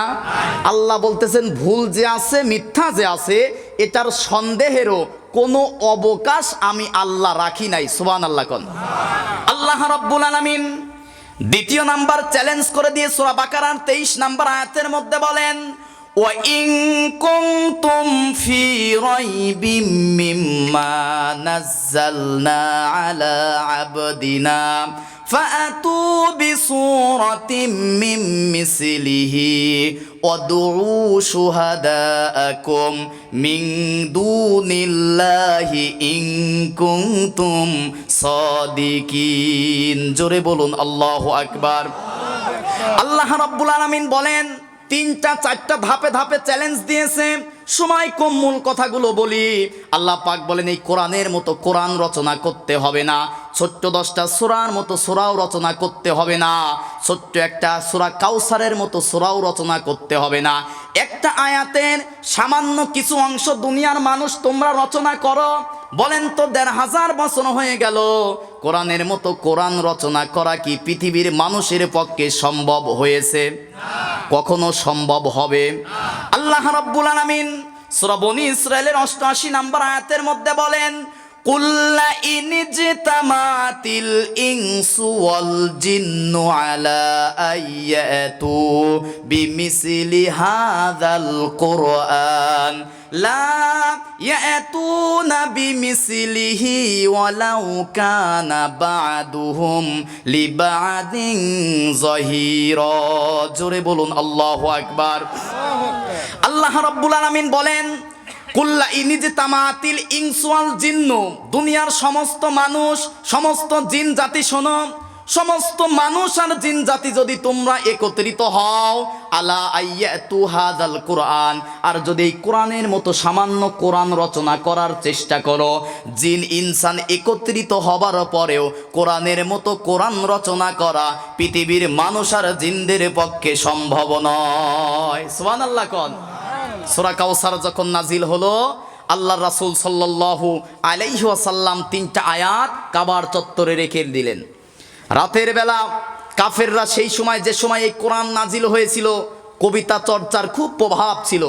আল্লাহ বলতেছেন ভুল যে আছে, মিথ্যা যে আছে, এটার সন্দেহেরও কোনো অবকাশ আমি আল্লাহ রাখি নাই। সুবহানাল্লাহ কোন। আল্লাহ রাব্বুল আলামিন দ্বিতীয় নাম্বার চ্যালেঞ্জ করে দিয়ে সূরা বাকারার 23 নাম্বার আয়াতের মধ্যে বলেন, وإن كنتم في ريب مما نزلنا على عبدنا فأتوا بسورة من مثله وادعوا شهداءكم من دون الله إن كنتم صادقين জোরে বলুন আল্লাহু আকবার। আল্লাহ রাব্বুল আলামিন বলেন, তিনটা চারটা ধাপে ধাপে চ্যালেঞ্জ দিয়েছে। সময় কম, মূল কথাগুলো বলি। আল্লাহ পাক বলেন, এই কোরআনের মতো কোরআন রচনা করতে হবে না, ছোট্ট 10টা সূরার মতো সূরাও রচনা করতে হবে না, ছোট্ট একটা সূরা কাউসারের মতো সূরাও রচনা করতে হবে না। একটা আয়াতের সামান্য কিছু অংশ দুনিয়ার মানুষ তোমরা রচনা করো। বলেন তো ১৫০০ বছর হয়ে গেল, কোরআনের মতো কোরআন রচনা করা কি পৃথিবীর মানুষের পক্ষে সম্ভব হয়েছে? কখনো সম্ভব হবে? আল্লাহ রাব্বুল আলামিন সূরা বনী ইসরাঈলের ৮৮ নম্বর আয়াতের মধ্যে বলেন, কুল্লা ইনজিতামাতিল ইনসু ওয়াল জিন্নু আলা আইয়াতু বিমিসলি হাযাল কুরআন লা ইয়াতুনা বিমিসলিহি ওয়ালাউ কানা বা'দুহুম লিবা'দিন যাহিরা। জোরে বলুন আল্লাহু আকবার। আল্লাহ রাব্বুল আলামিন বলেন, কুল্লা ইনজিতামাতিল ইনসু ওয়াল জিন্নু, দুনিয়ার সমস্ত মানুষ, সমস্ত জিন জাতি শোনো, সমস্ত মানুষ আর জিন জাতি যদি তোমরা একত্রিত হও, আলা আইয়াতু হাযাল কুরআন, আর যদি এই কোরআনের মতো সামান্য কোরআন রচনা করার চেষ্টা করো, জিন ইনসান একত্রিত হবার পরেও কোরআনের মতো কোরআন রচনা করা পৃথিবীর মানুষ আর জিনদের পক্ষে সম্ভব নয়। সুবহানাল্লাহ কোন। সূরা কাউসার যখন নাজিল হলো, আল্লাহর রাসূল সাল্লাল্লাহু আলাইহি ওয়াসাল্লাম 3টা আয়াত কাবার চত্বরে রেখে দিলেন। রাতের বেলা কাফেররা সেই সময়, যে সময় এই কোরআন নাজিল হয়েছিল, কবিতা চর্চার খুব প্রভাব ছিল।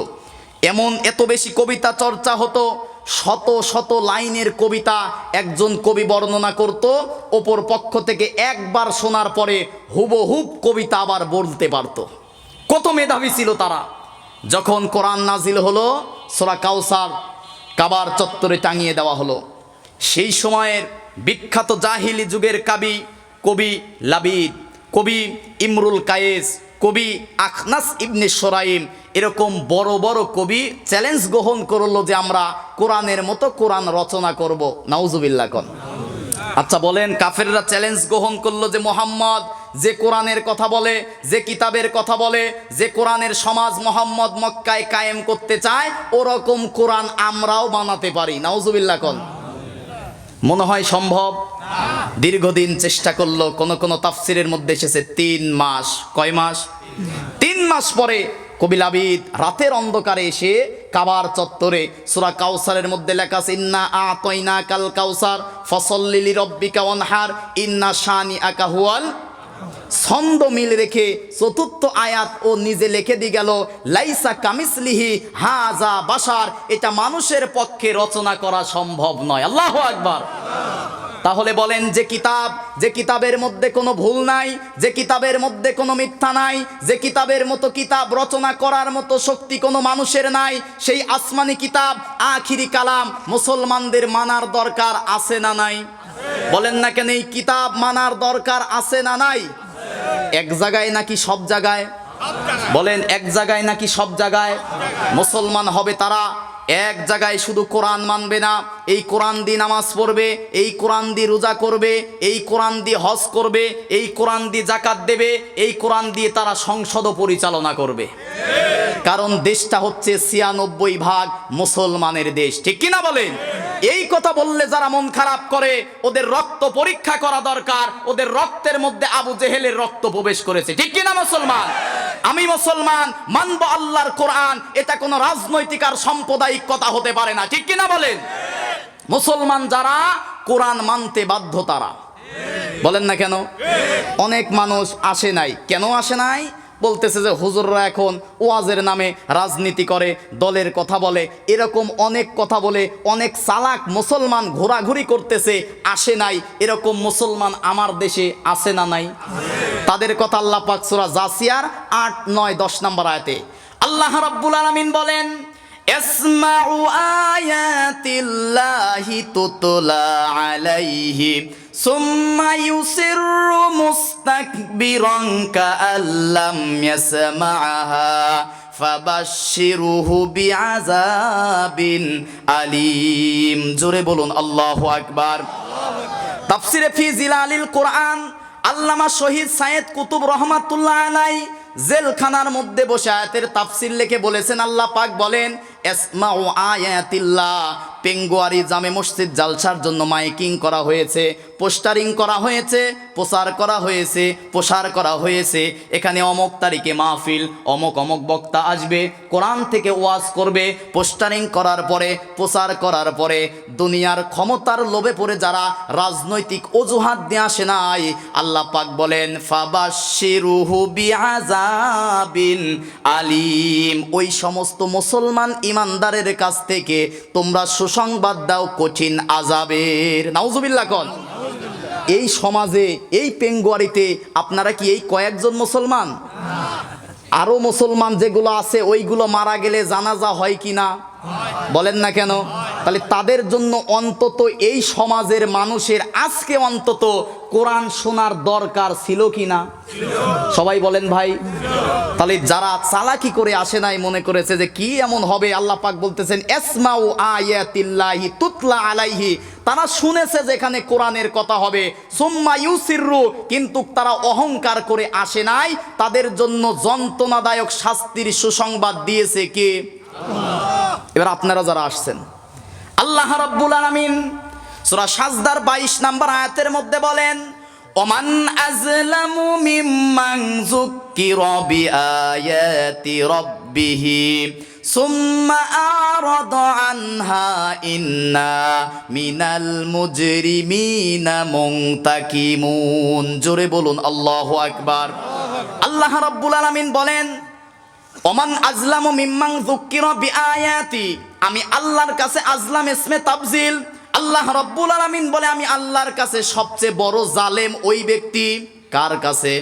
এত বেশি কবিতা চর্চা হতো, শত শত লাইনের কবিতা একজন কবি বর্ণনা করত, অপর পক্ষ থেকে একবার শোনার পরে হুবহুব কবিতা আবার বলতে পারত। কত মেধাবী ছিল তারা। যখন কোরআন নাজিল হলো, সূরা কাউসার কাবার চত্বরে টাঙিয়ে দেওয়া হলো। সেই সময়ের বিখ্যাত জাহিলি যুগের কবি লাবিদ, কবি ইমরুল কায়েস, কবি আখনাস ইবনে সুরাইম, এরকম বড় বড় কবি চ্যালেঞ্জ গ্রহণ করলো যে আমরা কোরআনের মতো কোরআন রচনা করব। নাউজুবিল্লাহ কোন। আচ্ছা বলেন, কাফেররা চ্যালেঞ্জ গ্রহণ করলো যে মুহাম্মদ যে কোরআনের কথা বলে, যে কিতাবের কথা বলে, যে কোরআনের সমাজ মুহাম্মদ মক্কায় কায়েম করতে চায়, ওরকম কোরআন আমরাও বানাতে পারি। নাউজুবিল্লাহ কোন। মনে হয় সম্ভব? দীর্ঘদিন চেষ্টা করলো। কোন তাফসিরের মধ্যে এসেছে 3 মাস। কয় মাস? 3 মাস পরে কবি লাবিদ রাতের অন্ধকারে এসে কাবার চত্বরে, সূরা কাউসারের মধ্যে লেখা আছে, ইন্না আতাইনাকাল কাউসার ফসল্লি লিরাব্বিকা ওয়ানহার ইন্না শানিআকা হুয়াল, ছন্দ মিল রেখে 4র্থ আয়াত ও নিজে লিখে দিয়ে গেল, লাইসা কামিসলিহি হাযা বাশার, এটা মানুষের পক্ষে রচনা করা সম্ভব নয়। আল্লাহু আকবার। তাহলে বলেন, যে কিতাবের মধ্যে কোনো ভুল নাই, যে কিতাবের মধ্যে কোনো মিথ্যা নাই, যে কিতাবের মতো কিতাব রচনা করার মতো শক্তি কোনো মানুষের নাই, সেই আসমানি কিতাব আখিরি কালাম মুসলমানদের মানার দরকার আছে না নাই? বলেন না কেন, এই কিতাব মানার দরকার আছে না নাই? এক জায়গায় নাকি সব জায়গায়? বলেন, এক জায়গায় নাকি সব জায়গায়? মুসলমান হবে তারা এক জায়গায় শুধু কোরআন মানবে না, এই কোরআন দিয়ে নামাজ পড়বে, এই কোরআন দিয়ে রোজা করবে, এই কোরআন দিয়ে হজ করবে, এই কোরআন দিয়ে যাকাত দেবে, এই কোরআন দিয়ে তারা সংসদও পরিচালনা করবে। কারণ দেশটা হচ্ছে ৯৬% মুসলমানের দেশ। ঠিক কিনা বলেন? এই কথা বললে যারা মন খারাপ করে, ওদের রক্ত পরীক্ষা করা দরকার। ওদের রক্তের মধ্যে আবু জেহেলের রক্ত প্রবেশ করেছে। ঠিক কিনা মুসলমান? আমি মুসলমান, মানব আল্লাহর কোরআন, এটা কোনো রাজনৈতিক আর সাম্প্রদায়িক কথা হতে পারে না। ঠিক কিনা বলেন? মুসলমান যারা, কোরআন মানতে বাধ্য তারা। বলেন না কেন? অনেক মানুষ আসে নাই। কেন আসে নাই? বলতেছে যে হুজুররা এখন ওয়াজের নামে রাজনীতি করে, দলের কথা বলে, এরকম অনেক কথা বলে অনেক চালাক মুসলমান ঘোরাঘুরি করতেছে, আসে নাই। এরকম মুসলমান আমার দেশে আছে না নাই? তাদের কথা আল্লাহ পাক সূরা জাসিয়ার ৮, ৯, ১০ নম্বর আয়াতে আল্লাহ রাব্বুল আলামিন বলেন, ইসমাউ আয়াতিল্লাহি তুতলা আলাইহি সুম্মা ইউসিররু মুস্তাকবিরান কাআল্লাম ইয়াসমাআহা ফাবাশশিরুহু বিআযাবিন আলীম। জোরে বলুন আল্লাহু আকবার। তাফসিরে ফি জিলালিল কোরআন আল্লামা শহীদ সাইয়েদ কুতুব রহমাতুল্লাহ আলাই জেলখানার মধ্যে বসে আয়াতের তাফসির লিখে বলেছেন, আল্লাহ পাক বলেন, ইসমাউ আয়াতিল্লাহ। পেঙ্গুয়ারি জামে মসজিদ জালসার জন্য মাইকিং করা হয়েছে, পোস্টারিং করা হয়েছে, প্রচার করা হয়েছে, প্রসার করা হয়েছে। এখানে অমুক তারিখে মাহফিল, অমুক অমুক বক্তা আসবে, কোরআন থেকে ওয়াজ করবে। পোস্টারিং করার পরে, প্রচার করার পরে দুনিয়ার ক্ষমতার লোভে পড়ে যারা রাজনৈতিক অজুহাত দিয়ে আসে নাই, আল্লাহ পাক বলেন, ফাবাশশিরুহু বিআযাবিন আলীম। ওই সমস্ত মুসলমান ইমানদারের কাছ থেকে তোমরা সুসংবাদ দাও কঠিন আযাবের। নাউজুবিল্লাহ কোন। এই সমাজে, এই পেঙ্গুয়ারিতে আপনারা কি এই কয়েকজন মুসলমান? আরো মুসলমান যেগুলো আছে ওইগুলো মারা গেলে জানাজা হয় কি না? বলেন না কেন? তাহলে তাদের জন্য অন্তত এই সমাজের মানুষের আজকে অন্তত কোরআন শোনার দরকার ছিল কি না? সবাই বলেন ভাই। তাহলে যারা চালাকি করে আসে নাই, মনে করেছে যে কি এমন হবে, আল্লাহ পাক বলতেছেন, ইসমাউ আয়াতিল্লাহি তুতলা আলাইহি। তারা শুনেছে যেখানে কোরআনের কথা হবে, সুম্মা ইউসিররু, কিন্তু তারা অহংকার করে আসে নাই। তাদের জন্য যন্ত্রণাদায়ক শাস্তির সুসংবাদ দিয়েছে কে? এবার আপনারা যারা আসছেন, আল্লাহ রাব্বুল আলামিন সূরা সাজদার 22 নম্বর আয়াতের মধ্যে বলেন, ওমান আযলামু মিম্মান যুক্কিরা বিআয়াতি রাব্বিহি সুম্মা আরাদা আনহা ইন্না মিনাল মুজরিমিনা মুনতাকিমুন। জোরে বলুন আল্লাহু আকবার। আল্লাহ রাব্বুল আলামিন বলেন, ওমান আজলামু মিম্মান যুক্কিরা বিআয়াতি। আমি আল্লাহর কাছে, আজলাম ইসমে তাফজিল। আল্লাহ রাব্বুল আলামিন বলে, আমি আল্লাহর কাছে সবচেয়ে বড় জালেম ওই ব্যক্তি। কার কাছে?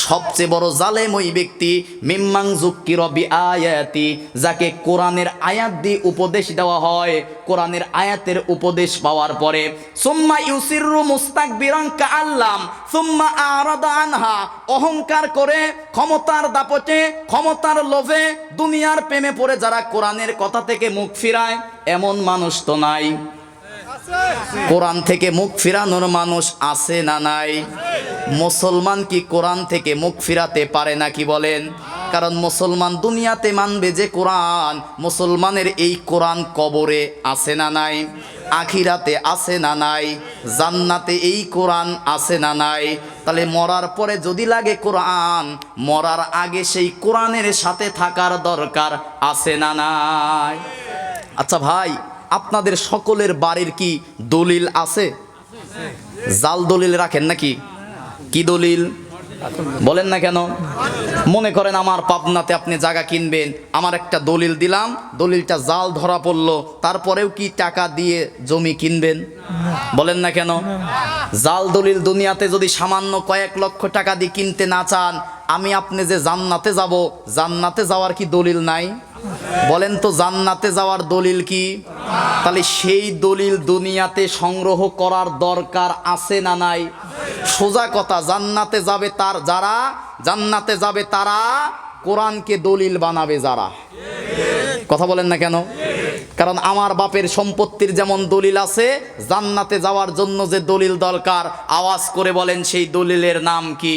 সবচেয়ে বড় জালেম ওই ব্যক্তি, মিম্মান যুক্কিরা বিআয়াতি, যাকে কোরআনের আয়াত দিয়ে উপদেশ দেওয়া হয়। কোরআনের আয়াতের উপদেশ পাওয়ার পরে সুম্মা ইউসিররু মুস্তাকবিরান কাআল্লাম সুম্মা আরাদা আনহা, অহংকার করে ক্ষমতার দাপটে, ক্ষমতার লোভে, দুনিয়ার প্রেমে পড়ে যারা কোরআনের কথা থেকে মুখ ফিরায়, এমন মানুষ তো নাই? কোরআন থেকে মুখ ফিরানোর মানুষ আছে না নাই? মুসলমান কি কোরআন থেকে মুখ ফিরাতে পারে নাকি বলেন? কারণ মুসলমান দুনিয়াতে মানবে যে কোরআন, মুসলমানের এই কোরআন কবরে আছে না নাই? আখিরাতে আছে না নাই? জান্নাতে এই কোরআন আছে না নাই? তাহলে মরার পরে যদি লাগে কোরআন, মরার আগে সেই কোরআনের সাথে থাকার দরকার আছে না নাই? আচ্ছা ভাই, আপনাদের সকলের বাড়ির কি দলিল আছে? জাল দলিল রাখেন নাকি? কি দলিল বলেন না কেন? মনে করেন আমার পাবনাতে আপনি জায়গা কিনবেন, আমার একটা দলিল দিলাম, দলিলটা জাল ধরা পড়লো, তারপরেও কি টাকা দিয়ে জমি কিনবেন? বলেন না কেন? জাল দলিল দুনিয়াতে যদি সামান্য কয়েক লক্ষ টাকা দিয়ে কিনতে না চান, আমি আপনি যে জান্নাতে যাব, জান্নাতে যাওয়ার কি দলিল নাই? বলেন তো, জান্নাতে যাওয়ার দলিল কি? তাহলে সেই দলিল দুনিয়াতে সংগ্রহ করার দরকার আছে না নাই? সোজা কথা, জান্নাতে যাবে তার যারা, জান্নাতে যাবে তারা কোরআনকে দলিল বানাবে যারা। কথা বলেন না কেন? কারণ আমার বাপের সম্পত্তির যেমন দলিল আছে, জান্নাতে যাওয়ার জন্য যে দলিল দরকার, আওয়াজ করে বলেন সেই দলিলের নাম কি?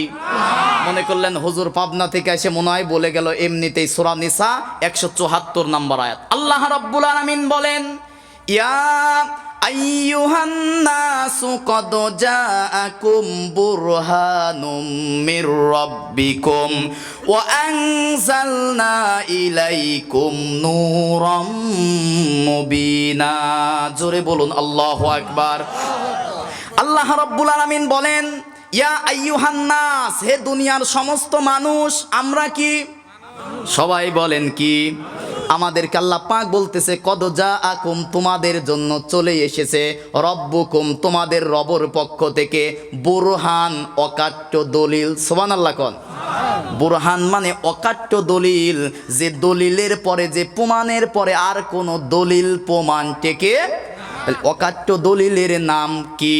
মনে করলেন হুজুর পাবনা থেকে এসে মনে হয় বলে গেল এমনিতেই। সূরা নিসা 174 নম্বর আয়াত। আল্লাহ রাব্বুল আলামিন বলেন, ইয়া আইয়ুহান নাসু ক্বাদ জাআকুম বুরহানুম মির রাব্বিকুম ওয়া আনজালনা ইলাইকুম নূরাম মুবিনা। জোরে বলুন আল্লাহু আকবার। আল্লাহ রাব্বুল আলামিন বলেন, ইয়া আইয়ুহান নাস, হে দুনিয়ার সমস্ত মানুষ। আমরা কি? সবাই বলেন কি? আমাদেরকে আল্লাহ পাক বলতেছে, কদ জাআকুম, তোমাদের জন্য চলে এসেছে, রব্বুকুম, তোমাদের রবের পক্ষ থেকে, বুরহান, অকাট্য দলিল। সুবহানাল্লাহ কোন। বুরহান মানে অকাট্য দলিল, যে দলিলের পরে, যে প্রমাণের পরে আর কোনো দলিল প্রমাণ টেকে। অকাট্য দলিলের নাম কি?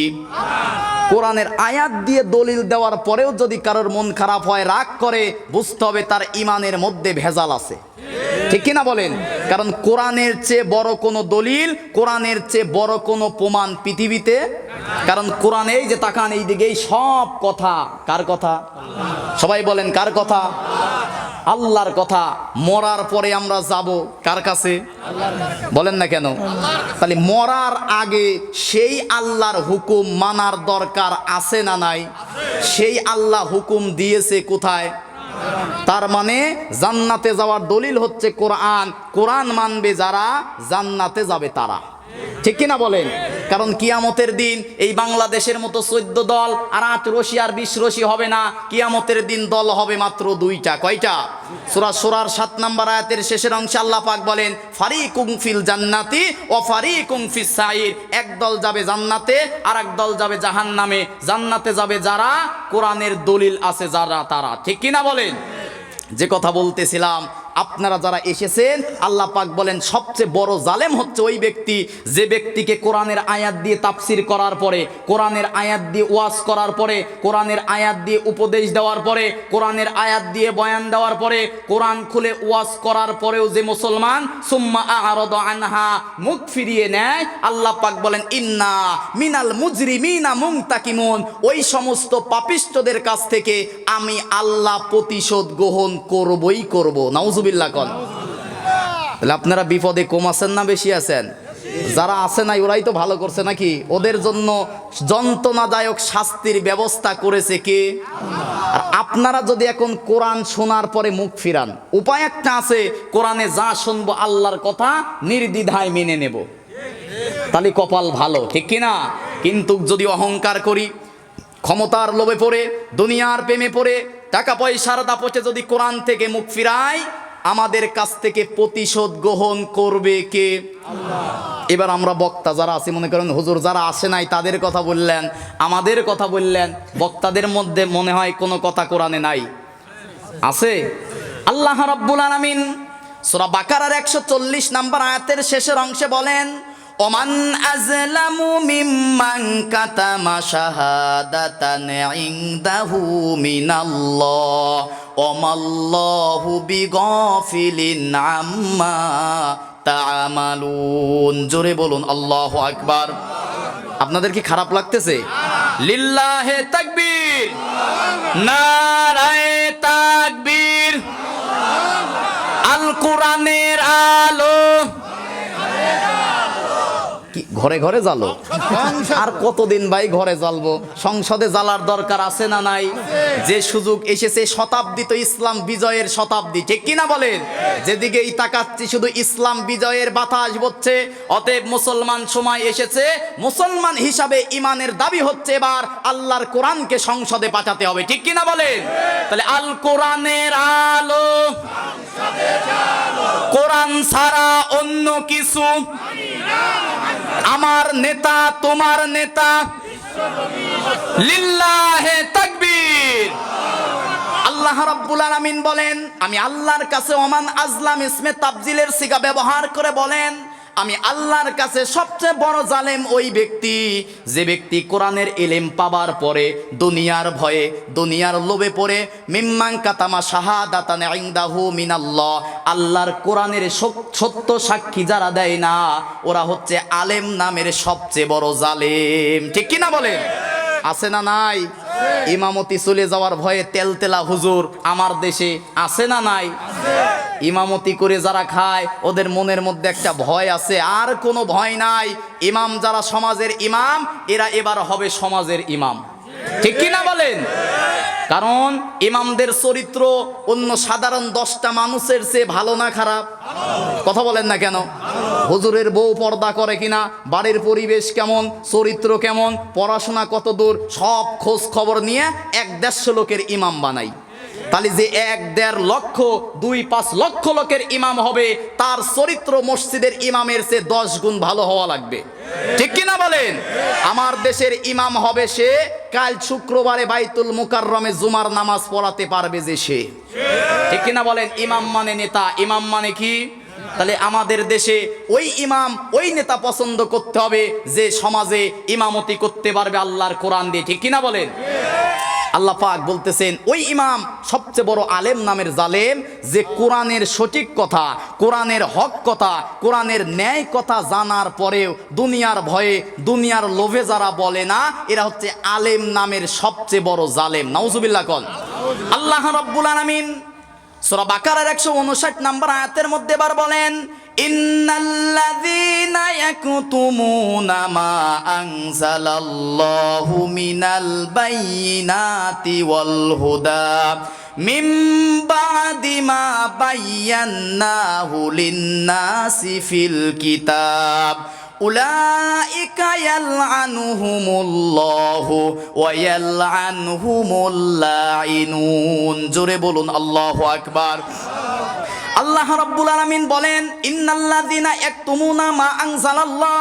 কোরআনের আয়াত দিয়ে দলিল দেওয়ার পরেও যদি কারোর মন খারাপ হয়, রাগ করে, বুঝতে হবে তার ইমানের মধ্যে ভেজাল আছে। ঠিক কিনা বলেন? কারণ কোরআনের চেয়ে বড় কোনো দলিল, কোরআনের চেয়ে বড় কোনো প্রমাণ পৃথিবীতে, কারণ কোরআন এই যে তাকান এই দিকেই সব কথা কার কথা? সবাই বলেন কার কথা? আল্লাহর কথা। মরার পরে আমরা যাব কার কাছে? বলেন না কেন? তাহলে মরার আগে সেই আল্লাহর হুকুম মানার দরকার আছে না নাই? সেই আল্লাহ হুকুম দিয়েছে কোথায়? তার মানে জান্নাতে যাওয়ার দলিল হচ্ছে কোরআন। কোরআন মানবে যারা, জান্নাতে যাবে তারা। ঠিক কিনা বলেন? কারণ কিয়ামতের দিন এই বাংলাদেশের মতো 14 দল আর 8 রশি আর 20 রশি হবে না। কিয়ামতের দিন দল হবে মাত্র 2টা। কয়টা? সূরা সূরার 7 নম্বর আয়াতের শেষের অংশে আল্লাহ পাক বলেন, ফারিকুম ফিল জান্নাতি ওয়া ফারিকুম ফিস সাইর। এক দল যাবে জান্নাতে আর এক দল যাবে জাহান্নামে। জান্নাতে যাবে যারা কোরআনের দলিল আছে যারা, তারা। ঠিক কিনা বলেন? যে কথা বলতেছিলাম, আপনারা যারা এসেছেন, আল্লাহ পাক বলেন সবচেয়ে বড় জালেম হচ্ছে ওই ব্যক্তি যে ব্যক্তিকে কোরআনের আয়াত দিয়ে তাফসির করার পরে, কোরআনের আয়াত দিয়ে ওয়াজ করার পরে, কোরআনের আয়াত দিয়ে উপদেশ দেওয়ার পরে, কোরআনের আয়াত দিয়ে বয়ান দেওয়ার পরে, কোরআন খুলে ওয়াজ করার পরেও যে মুসলমান সুম্মা আ'রাদা আনহা, মুখ ফিরিয়ে নেয়, আল্লাহ পাক বলেন ইন্না মিনাল মুজরিমিনা মুনতাকিমুন। ওই সমস্ত পাপিষ্ঠদের কাছ থেকে আমি আল্লাহ প্রতিশোধ গ্রহণ করবই করব। নাউজুবিল্লাহ কোন। তাহলে আপনারা বিপদে কম আছেন না বেশি আছেন? যারা আছে নাই ওরাই তো ভালো করছে নাকি? ওদের জন্য যন্ত্রণাদায়ক শাস্তির ব্যবস্থা করেছে কে? আর আপনারা যদি এখন কোরআন শোনার পরে মুখ ফিরান, উপায় একটা আছে, কোরআনে যা শুনবো আল্লাহর কথা নির্দ্বিধায় মেনে নেব, তাহলে কপাল ভালো। ঠিক কিনা? কিন্তু যদি অহংকার করি, ক্ষমতার লোভে পড়ে, দুনিয়ার প্রেমে পড়ে, টাকা পয়সার দাপটে যদি কোরআন থেকে মুখ ফিরাই, আমাদের কাছ থেকে প্রতিশোধ গ্রহণ করবে কে? আল্লাহ। এবার আমরা বক্তা যারা আছি, মনে করেন হুজুর যারা আসে নাই তাদের কথা বললেন, আমাদের কথা বললেন, বক্তাদের মধ্যে মনে হয় কোনো কথা কোরআনে নাই? আছে? আল্লাহ রাব্বুল আলামিন সূরা বাকারার 140 নম্বর আয়াতের শেষের অংশে বলেন, ওমান আযলামু মিম্মান কাতামা শাহাদাতান ইনদাহু মিনাল্লাহ ওমাল্লাহু বিগাফিলিন আম্মা তা'মালুন। জোরে বলুন আল্লাহু আকবার। আপনাদের কি খারাপ লাগতেছে? লিল্লাহে তাকবীর, নারায়ে তাকবীর। আল কোরআনের আলো ঘরে ঘরে জ্বালো। আর কতদিন ভাই ঘরে জ্বালবো? সংসদে জ্বালার দরকার আছে না নাই? যে সুযোগ এসেছে, শতাব্দী তো ইসলাম বিজয়ের শতাব্দী। ঠিক কিনা বলেন? যেদিকেই তাকাচ্ছি শুধু ইসলাম বিজয়ের বাতাস বচ্ছে। অতএব মুসলমান সময় এসেছে, মুসলমান হিসাবে ইমানের দাবি হচ্ছে এবার আল্লাহর কোরআনকে সংসদে পাঠাতে হবে। ঠিক কিনা বলেন? তাহলে আল কোরআনের আলো, কোরআন ছাড়া অন্য কিছু, আমার নেতা তোমার নেতা, লিল্লাহে তাকবীর। আল্লাহ রাব্বুল আলামিন বলেন, আমি আল্লাহর কাছে ওমান আজলাম ইসমে তাবজিলের সিগা ব্যবহার করে বলেন, আমি আল্লাহর কাছে সবচেয়ে বড় জালেম ওই ব্যক্তি যে ব্যক্তি কোরআনের ইলম পাবার পরে দুনিয়ার ভয়ে, দুনিয়ার লোভে পড়ে, মিম্মান কাতামা শাহাদাতান ইনদাহু মিনাল্লাহ, আল্লাহর কোরআনের সত্য সাক্ষী যারা দেয় না, ওরা হচ্ছে আলেম নামের সবচেয়ে বড় জালেম। ঠিক কিনা বলেন? আছে না নাই? ইমামতি চলে যাওয়ার ভয়ে তেলতেলা হুজুর আমার দেশে আছে না নাই? ইমামতি করে যারা খায় ওদের মনের মধ্যে একটা ভয় আছে, আর কোনো ভয় নাই। ইমাম যারা সমাজের ইমাম, এরা এবার হবে সমাজের ইমাম। ঠিক কিনা বলেন? কারণ ইমামদের চরিত্র অন্য সাধারণ 10টা মানুষের চেয়ে ভালো না খারাপ? কথা বলেন না কেন? হুজুরের বউ পর্দা করে কিনা, বাড়ির পরিবেশ কেমন, চরিত্র কেমন, পড়াশোনা কত দূর, সব খোঁজ খবর নিয়ে 1-150 লোকের ইমাম বানাই। তাহলে যে 1-1.5 লক্ষ 2-5 লক্ষ লোকের ইমাম হবে, তার চরিত্র মসজিদের ইমামের চেয়ে 10 গুণ ভালো হওয়া লাগবে, ঠিক কিনা বলেন? আমার দেশের ইমাম হবে সে কাল শুক্রবারে বাইতুল মুকাররমে জুমার নামাজ পড়াতে পারবে যে সে, ঠিক কিনা বলেন? ইমাম মানে নেতা, ইমাম মানে কি? তাহলে আমাদের দেশে ওই ইমাম ওই নেতা পছন্দ করতে হবে যে সমাজে ইমামতি করতে পারবে আল্লাহর কোরআন দিয়ে, ঠিক কিনা বলেন? আল্লাহ পাক বলতেছেন ওই ইমাম সবচেয়ে বড় আলেম নামের জালেম, যে কোরআনের সঠিক কথা, কোরআনের হক কথা, কোরআনের ন্যায় কথা জানার পরেও দুনিয়ার ভয়ে, দুনিয়ার লোভে যারা বলে না, এরা হচ্ছে আলেম নামের সবচেয়ে বড় জালেম। নাউজুবিল্লাহ কোন। আল্লাহ রাব্বুল আলামিন সূরা বাকারার 159 নম্বর আয়াতের মধ্যে এবার বলেন, ইন্নাল্লাযীনা ইয়াকতুমুনা মা আনজালাল্লাহু মিনাল বায়িনাতি ওয়াল হুদা মিন বাদি মা বায়্যানাহু লিন-নাসি ফিল কিতাব উলাইকা ইয়ালআনুহুমুল্লাহু ওয়া ইয়ালআনহুমুল লাঈনুন। জোরে বলুন আল্লাহু আকবার। আল্লাহ রাব্বুল আলামিন বলেন, ইন্নাল্লাযীনা ইয়াকতুমুনা মা আনজালাল্লাহ,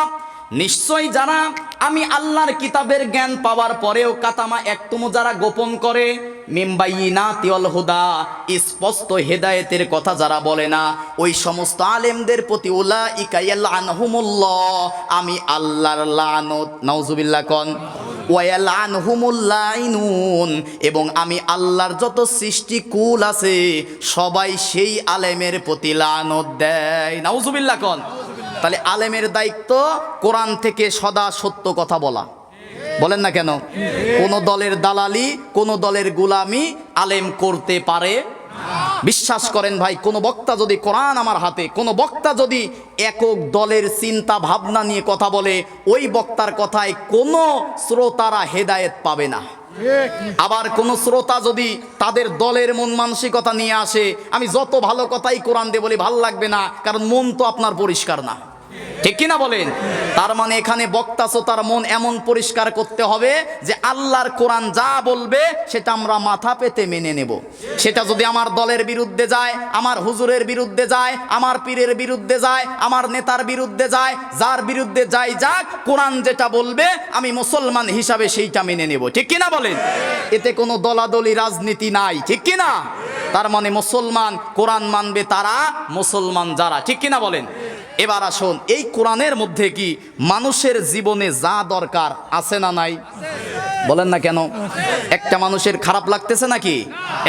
নিশ্চয় যারা আমি আল্লাহর কিতাবের জ্ঞান পাওয়ার পরেও কাতামা একতুমু যারা গোপন করে, মিন বায়িনাতি ওয়াল হুদা, স্পষ্ট হেদায়েতের কথা যারা বলে না, ওই সমস্ত আলেমদের প্রতি উলাইকা ইয়ালআনহুমুল্লাহ, আমি আল্লাহর লানত, নাউজুবিল্লাহ কোন, ওয়া ইয়ালআনহুমুল লাঈনুন, এবং আমি আল্লাহর যত সৃষ্টি কুল আছে সবাই সেই আলেমের প্রতি লানত দেয়, নাউজুবিল্লাহ কোন। তাহলে আলেমের দায়িত্ব কোরআন থেকে সদা সত্য কথা বলা, বলেন না কেন? কোন দলের দালালি, কোন দলের গোলামি আলেম করতে পারে? বিশ্বাস করেন ভাই, কোন বক্তা যদি কোরআন আমার হাতে, কোন বক্তা যদি একক দলের চিন্তা ভাবনা নিয়ে কথা বলে, ওই বক্তার কথায় কোন শ্রোতারা হেদায়েত পাবে না। আবার কোন শ্রোতা যদি তাদের দলের মন মানসিকতা নিয়ে আসে, আমি যত ভালো কথাই কোরআন দিয়ে বলি ভাল লাগবে না, কারণ মন তো আপনার পরিষ্কার না, ঠিক কিনা বলেন? তার মানে এখানে বক্তা শ্রোতার মন এমন পরিষ্কার করতে হবে যে আল্লাহর কোরআন যা বলবে সেটা আমরা মাথা পেতে মেনে নেব। সেটা যদি আমার দলের বিরুদ্ধে যায়, আমার হুজুরের বিরুদ্ধে যায়, আমার পীরের বিরুদ্ধে যায়, আমার নেতার বিরুদ্ধে যায়, যার বিরুদ্ধে যাই যাক, কোরআন যেটা বলবে আমি মুসলমান হিসাবে সেইটা মেনে নেব, ঠিক কিনা বলেন? এতে কোনো দলাদলি রাজনীতি নাই, ঠিক কিনা? তার মানে মুসলমান কোরআন মানবে তারা, মুসলমান যারা, ঠিক কিনা বলেন? এবার আসুন, এই কোরআনের মধ্যে কি মানুষের জীবনে যা দরকার আছে না নাই? বলেন না কেন? একটা মানুষের খারাপ লাগতেছে নাকি?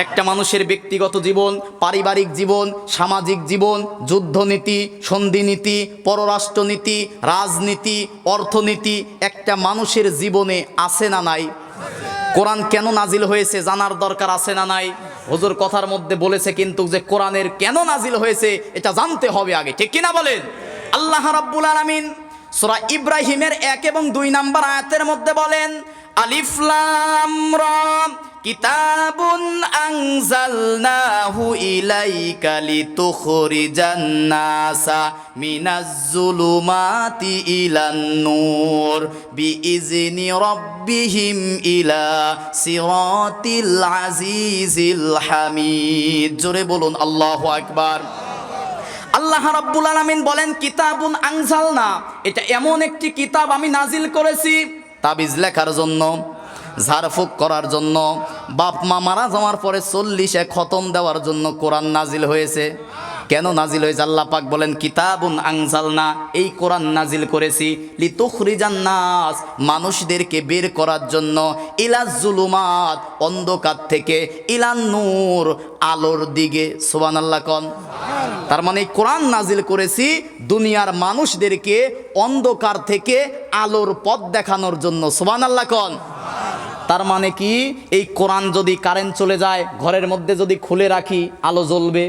একটা মানুষের ব্যক্তিগত জীবন, পারিবারিক জীবন, সামাজিক জীবন, যুদ্ধনীতি, সন্ধিনীতি, পররাষ্ট্রনীতি, রাজনীতি, অর্থনীতি, একটা মানুষের জীবনে আছে না নাই? কোরআন কেন নাজিল হয়েছে জানার দরকার আছে না নাই? হুজুর কথার মধ্যে বলেছে কিন্তু যে কোরআনের কেন নাজিল হয়েছে এটা জানতে হবে আগে, ঠিক কিনা বলেন? আল্লাহ রাব্বুল আলামিন সূরা ইব্রাহিমের 1 এবং 2 নম্বর আয়াতের মধ্যে বলেন, আলিফ লাম রা কিতাবুন আনজালনাহু ইলাইকা লিতুখরিজান নাসা মিনাজ জুলুমাতি ইলান নূর বিইজনি রাব্বিহিম ইলা সিরাতিল আজিজিল হামিদ। জোরে বলুন আল্লাহু আকবার। আল্লাহ রাব্বুল আলামিন বলেন, কিতাবুন আনজালনা, এটা এমন একটি কিতাব আমি নাজিল করেছি তাবিজ লেখার জন্য, ঝাড়ফুঁক করার জন্য, বাপ মা মারা যাওয়ার পরে 40 খতম দেওয়ার জন্য কোরআন নাজিল হয়েছে। কেন নাজিল হয়েছে? আল্লাহ পাক বলেন কিতাবুন আনজালনা, এই কোরআন নাজিল করেছি লিতুখরিজান নাস, মানুষদেরকে বের করার জন্য, ইলাজ জুলুমাত, অন্ধকার থেকে, ইলান নূর, আলোর দিকে। সুবহানাল্লাহ কোন। তার মানে কোরআন নাজিল করেছি দুনিয়ার মানুষদেরকে অন্ধকার থেকে আলোর পথ দেখানোর জন্য। সুবহানাল্লাহ কোন। তার মানে কি, এই কোরআন যদি কারেন্ট চলে যায়, ঘরের মধ্যে যদি খুলে রাখি আলো জ্বলবে?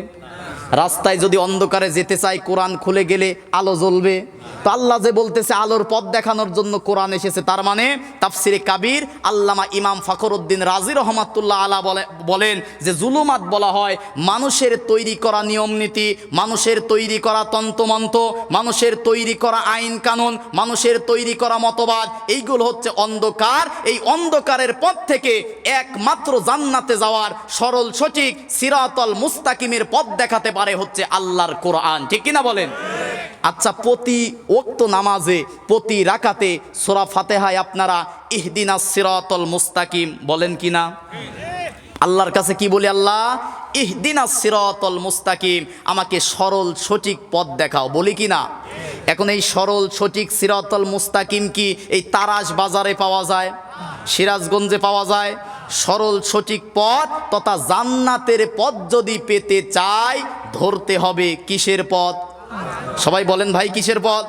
রাস্তায় যদি অন্ধকারে যেতে চাই কোরআন খুলে গেলে আলো জ্বলবে। তো আল্লাহ যে বলতেছে আলোর পথ দেখানোর জন্য কোরআন এসেছে, তার মানে তাফসিরে কাবির আল্লামা ইমাম ফখরুদ্দিন রাজি রহমাতুল্লাহ আলা বলেন যে জুলুমাত বলা হয় মানুষের তৈরি করা নিয়ম নীতি, মানুষের তৈরি করা তন্ত্রমন্ত্র, মানুষের তৈরি করা আইন কানুন, মানুষের তৈরি করা মতবাদ, এইগুলো হচ্ছে অন্ধকার। এই অন্ধকারের পথ থেকে একমাত্র জান্নাতে যাওয়ার সরল সঠিক সিরাতাল মুস্তাকিমের পথ দেখাতে পারে হচ্ছে আল্লাহর কোরআন। ঠিক কিনা বলেন? আচ্ছা, প্রতি ওয়াক্ত নামাজে প্রতি রাকাতে সূরা ফাতিহায় আপনারা ইহদিনাস সিরাতাল মুস্তাকিম বলেন কিনা? আল্লাহর কাছে কি বলি? আল্লাহ ইহদিনাস সিরাতাল মুস্তাকিম, আমাকে সরল সঠিক পথ দেখাও, বলি কিনা? এখন এই সরল সঠিক সিরাতাল মুস্তাকিম কি এই তারাস বাজারে পাওয়া যায়, সিরাজগঞ্জে পাওয়া যায়? সরল সঠিক পথ তথা জান্নাতের পথ যদি পেতে চাই ধরতে হবে কিসের পথ? সবাই বলেন ভাই, কিসের পথ?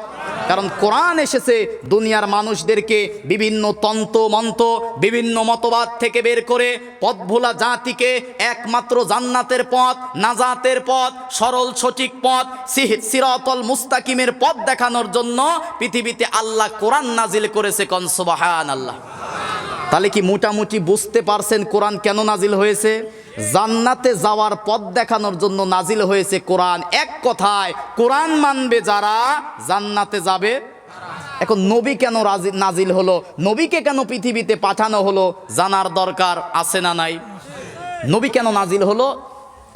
কারণ কোরআন এসেছে দুনিয়ার মানুষদেরকে বিভিন্ন তন্ত্র মন্ত্র, বিভিন্ন মতবাদ থেকে বের করে পথ ভোলা জাতিকে একমাত্র জান্নাতের পথ, নাজাতের পথ, সরল সঠিক পথ, সিরাতাল মুস্তাকিমের পথ দেখানোর জন্য পৃথিবীতে আল্লাহ কোরআন নাজিল করেছে। কোন সুবহানাল্লাহ। তাহলে কি মোটামুটি বুঝতে পারছেন কোরআন কেন নাজিল হয়েছে? জান্নাতে যাওয়ার পথ দেখানোর জন্য নাজিল হয়েছে কোরআন। এক কথায় কোরআন মানবে যারা জান্নাতে যাবে। এখন নবী কেন নাজিল হলো, নবীকে কেন পৃথিবীতে পাঠানো হলো জানার দরকার আছে না নাই? নবী কেন নাজিল হলো?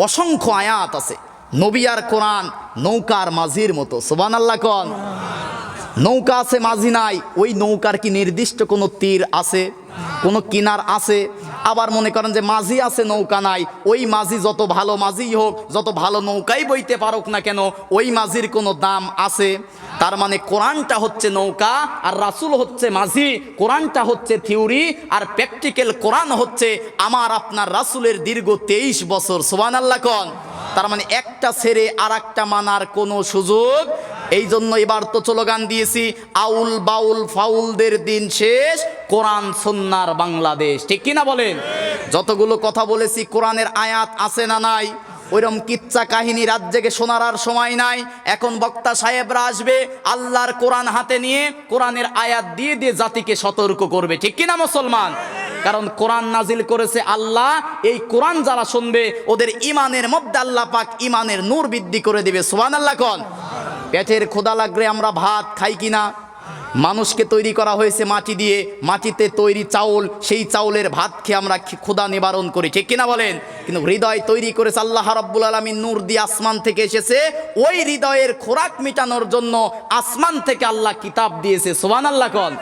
অসংখ্য আয়াত আছে। নবী আর কোরআন নৌকার মাঝির মতো। সুবহানাল্লাহ কোন? নৌকা আছে মাঝি নাই, ওই নৌকার কি নির্দিষ্ট কোনো তীর আছে, কোনো কিনার আছে? আবার মনে করেন যে মাঝি আছে নৌকা নাই, ওই মাঝি যত ভালো মাঝি হোক, যত ভালো নৌকাই বইতে পারুক না কেন, ওই মাঝির কোনো দাম আছে? তার মানে কোরআনটা হচ্ছে নৌকা আর রাসূল হচ্ছে মাঝি। কোরআনটা হচ্ছে থিওরি আর প্র্যাকটিক্যাল কোরআন হচ্ছে আমার আপনার রাসূলের দীর্ঘ 23 বছর। সুবহানাল্লাহ কোন? তার মানে একটা ছেড়ে আর একটা মানার কোনো সুযোগ। এই জন্য এবার তো স্লোগান দিয়েছি, আউল বাউল ফাউলদের দিন শেষ, কোরআন সুন্নাহর বাংলাদেশ। ঠিক কিনা বলেন? যতগুলো কথা বলেছি কোরআনের আয়াত আছে না নাই? ওইরকম কিচ্ছা কাহিনী রাত জেগে শোনার আর সময় নাই। এখন বক্তা সাহেবরা আসবে আল্লাহর কোরআন হাতে নিয়ে কোরআনের আয়াত দিয়ে দিয়ে জাতিকে সতর্ক করবে। ঠিক কিনা মুসলমান? কারণ কোরআন নাজিল করেছে আল্লাহ, এই কোরআন যারা শুনবে ওদের ইমানের মধ্যে আল্লাহ পাক ইমানের নূর বৃদ্ধি করে দিবে। সুবহানাল্লাহ কোন? পেটের ক্ষুধা লাগলে আমরা ভাত খাই কিনা? মানুষকে তৈরি করা হয়েছে মাটি দিয়ে, মাটিতে তৈরি চাউল, সেই চাউলের ভাত খেয়ে আমরা ক্ষুধা নিবারণ করি। ঠিক কিনা বলেন? কিন্তু হৃদয় তৈরি করেছে আল্লাহ রাব্বুল আলামিন, নূর দিয়ে আসমান থেকে এসেছে। ওই হৃদয়ের খোরাক মেটানোর জন্য আসমান থেকে আল্লাহ কিতাব দিয়েছে। সুবহানাল্লাহ কোন?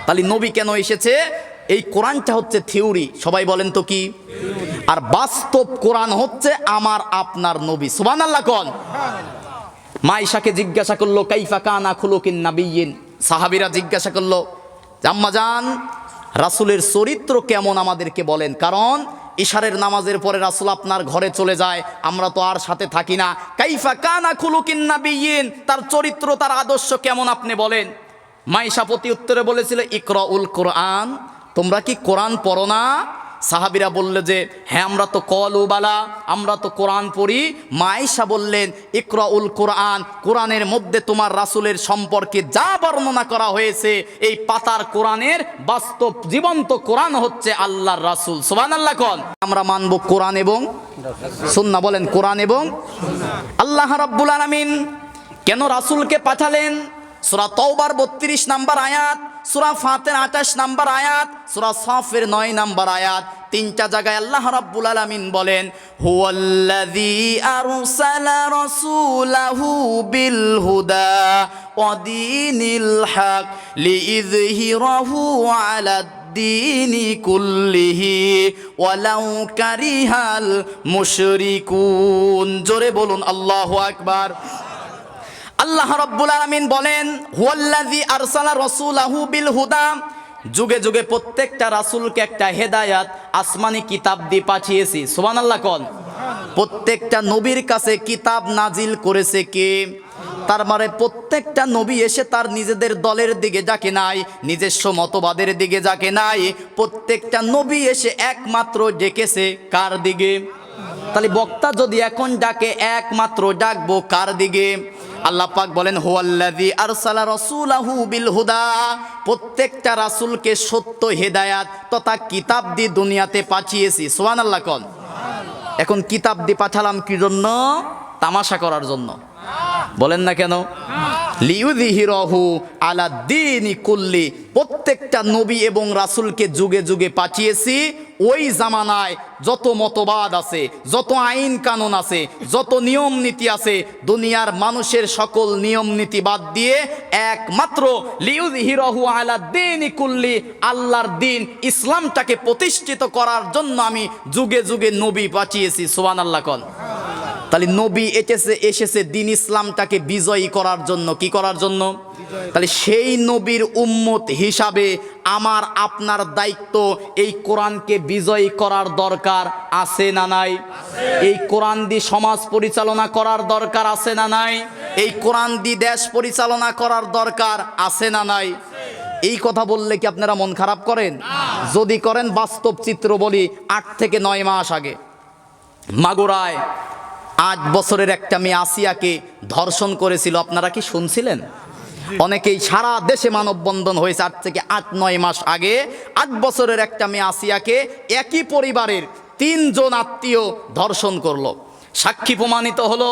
তাহলে নবী কেন এসেছে? এই কোরআনটা হচ্ছে থিওরি। সবাই বলেন তো কি? আর বাস্তব কোরআন হচ্ছে আমার আপনার নবী। সুবহানাল্লাহ কোন? মাইশাকে জিজ্ঞাসা করলো কাইফা কানা খুলুকিন নাবিয়্যিন, সাহাবীরা জিজ্ঞাসা করলো আম্মাজান রাসূলের চরিত্র কেমন আমাদেরকে বলেন। কারণ ইশারের নামাজের পরে রাসূল আপনার ঘরে চলে যায়, আমরা তো আর সাথে থাকি না। কাইফা কানা খুলুকিন নাবিয়্যিন, তার চরিত্র তার আদর্শ কেমন আপনি বলেন। মাইশা প্রতি উত্তরে বলেছিল ইকরাউল কোরআন, তোমরা কি কোরআন পড়ো না? সাহাবীরা বলল যে হ্যাঁ আমরা তো কলু বালা, আমরা তো কোরআন পড়ি। মাইশা বললেন ইকরাউল কোরআন, কোরআনের মধ্যে তোমার রাসূলের সম্পর্কে যা বর্ণনা করা হয়েছে এই পাতার কোরআনের বাস্তব জীবন্ত কোরআন হচ্ছে আল্লাহর রাসূল। সুবহানাল্লাহ কোন? আমরা মানব কোরআন এবং সুন্নাহ। বলেন কোরআন এবং আল্লাহ রাব্বুল আলামিন কেন রাসূলকে পাঠালেন? সূরা তাওবার 32 নম্বর আয়াত, সূরা ফাতির 28 নম্বর আয়াত, সূরা সাফের 9 নম্বর আয়াত, তিনটা জায়গায় আল্লাহ রাব্বুল আলামিন বলেন হুয়াল্লাযী আরসালা রাসূলাহু বিল হুদা ওয়া দীনিল হক লিইযহিরাহু আলাদ দীনি কুল্লিহি ওয়ালাউ কারিহাল মুশরিকুন। জোরে বলুন আল্লাহু আকবার। আল্লাহ রাব্বুল আলামিন বলেন হুয়াল্লাযী আরসালা রাসূলাহু বিল হুদা, যুগে যুগে প্রত্যেকটা রাসূলকে একটা হেদায়াত আসমানি কিতাব দিয়ে পাঠিয়েছি। সুবহানাল্লাহ কোন? প্রত্যেকটা নবীর কাছে কিতাব নাজিল করেছে কে? তার মানে প্রত্যেকটা নবী এসে তার নিজেদের দলের দিকে যাকে নাই, নিজস্ব মতবাদের দিকে যাকে নাই, প্রত্যেকটা নবী এসে একমাত্র ডেকেছে কার দিকে? তাহলে বক্তা যদি এখন ডাকে একমাত্র ডাকবো কার দিকে? আল্লাহ পাক বলেন হুয়াল্লাযী আরসালা রাসূলাহু বিল হুদা, প্রত্যেকটা রাসূলকে সত্য হেদায়াত তথা কিতাব দিয়ে দুনিয়াতে পাঠিয়েছি। সুবহানাল্লাহ কোন। এখন কিতাব দিয়ে পাঠালাম কি জন্য? তামাশা করার জন্য। বলেন না কেন? লিইউযহিরাহু আলা দ্বীনি কুল্লি, প্রত্যেকটা নবী এবং রাসূলকে যুগে যুগে পাঠিয়েছি ওই জামানায় যত মতবাদ আছে, যত আইন কানুন আছে, যত নিয়ম নীতি আছে, দুনিয়ার মানুষের সকল নিয়ম নীতি বাদ দিয়ে একমাত্র লিইউযহিরাহু আলা দ্বীনি কুল্লি, আল্লাহর দ্বীন ইসলামটাকে প্রতিষ্ঠিত করার জন্য আমি যুগে যুগে নবী পাঠিয়েছি। সুবহানাল্লাহ কোন। তাহলে নবী এসেছে দিন ইসলামটাকে বিজয়ী করার জন্য। কি করার জন্য? তাহলে সেই নবীর উম্মত হিসাবে আমার আপনার দায়িত্ব এই কোরআনকে বিজয়ী করার দরকার আছে না নাই? এই কোরআন দিয়ে সমাজ পরিচালনা করার দরকার আছে না নাই? এই কোরআন দিয়ে দেশ পরিচালনা করার দরকার আছে না নাই? এই কথা বললে কি আপনারা মন খারাপ করেন? যদি করেন বাস্তব চিত্র বলি। 8 থেকে 9 মাস আগে মাগুরায় 8 বছরের একটা মেয়ে আসিয়াকে ধর্ষণ করেছিল। আপনারা কি শুনছিলেন? অনেকেই সারা দেশে মানববন্ধন হয়েছে 8 থেকে 9 মাস আগে। 8 বছরের একটা মেয়ে আসিয়াকে একই পরিবারের 3 জন আত্মীয় ধর্ষণ করলো। সাক্ষী প্রমাণিত হলো।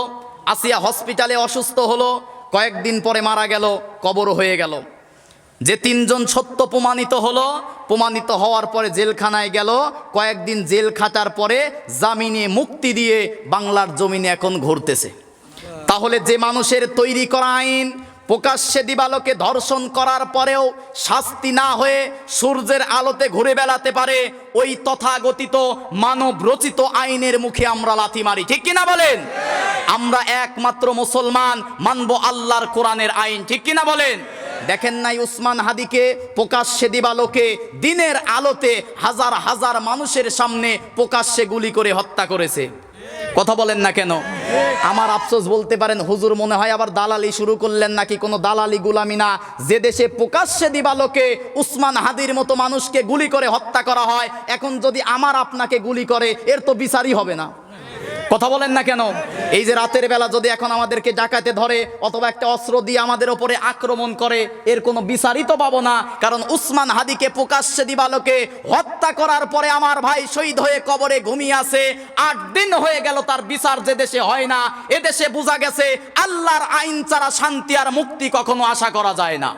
আসিয়া হসপিটালে অসুস্থ হলো, কয়েকদিন পরে মারা গেল, কবর হয়ে গেল। যে 3 জন সত্য প্রমাণিত হলো, প্রমাণিত হওয়ার পরে জেলখানায় গেল, কয়েকদিন জেল খাটার পরে জামিনে মুক্তি দিয়ে বাংলার জমিনে এখন ঘুরতেছে। তাহলে যে মানুষের তৈরি করা আইন প্রকাশ্যে দিবালোকে ধর্ষণ করার পরেও শাস্তি না হয়ে সূর্যের আলোতে ঘুরে বেড়াতে পারে, ওই তথাগতিত মানব রচিত আইনের মুখে আমরা লাথি মারি। ঠিক কিনা বলেন? আমরা একমাত্র মুসলমান, মানব আল্লাহর কোরআনের আইন। ঠিক কিনা বলেন? দেখেন নাই উসমান হাদিকে প্রকাশ্যে দিবালোকে দিনের আলোতে হাজার হাজার মানুষের সামনে প্রকাশ্যে গুলি করে হত্যা করেছে। কথা বলেন না কেন? আমার আফসোস বলতে পারেন হুজুর মনে হয় আবার দালালি শুরু করলেন নাকি। কোনো দালালি গুলামি না। যে দেশে প্রকাশ্যে দিবালোকে উসমান হাদির মতো মানুষকে গুলি করে হত্যা করা হয়, এখন যদি আমার আপনাকে গুলি করে এর তো বিচারই হবে না। কথা বলেন না কেন? এই যে রাতের বেলা যদি এখন আমাদেরকে ডাকাতে ধরে অথবা একটা অস্ত্র দিয়ে আমাদের ওপরে আক্রমণ করে, এর কোনো বিচারই তো পাবো না। কারণ উসমান হাদিকে প্রকাশ্যে দিবালোকে হত্যা করার পরে আমার ভাই শহীদ হয়ে কবরে ঘুমিয়ে আছে। 8 দিন হয়ে গেল তার বিচার যে দেশে হয় না। এদেশে বোঝা গেছে আল্লাহর আইন ছাড়া শান্তি আর মুক্তি কখনো আশা করা যায় না।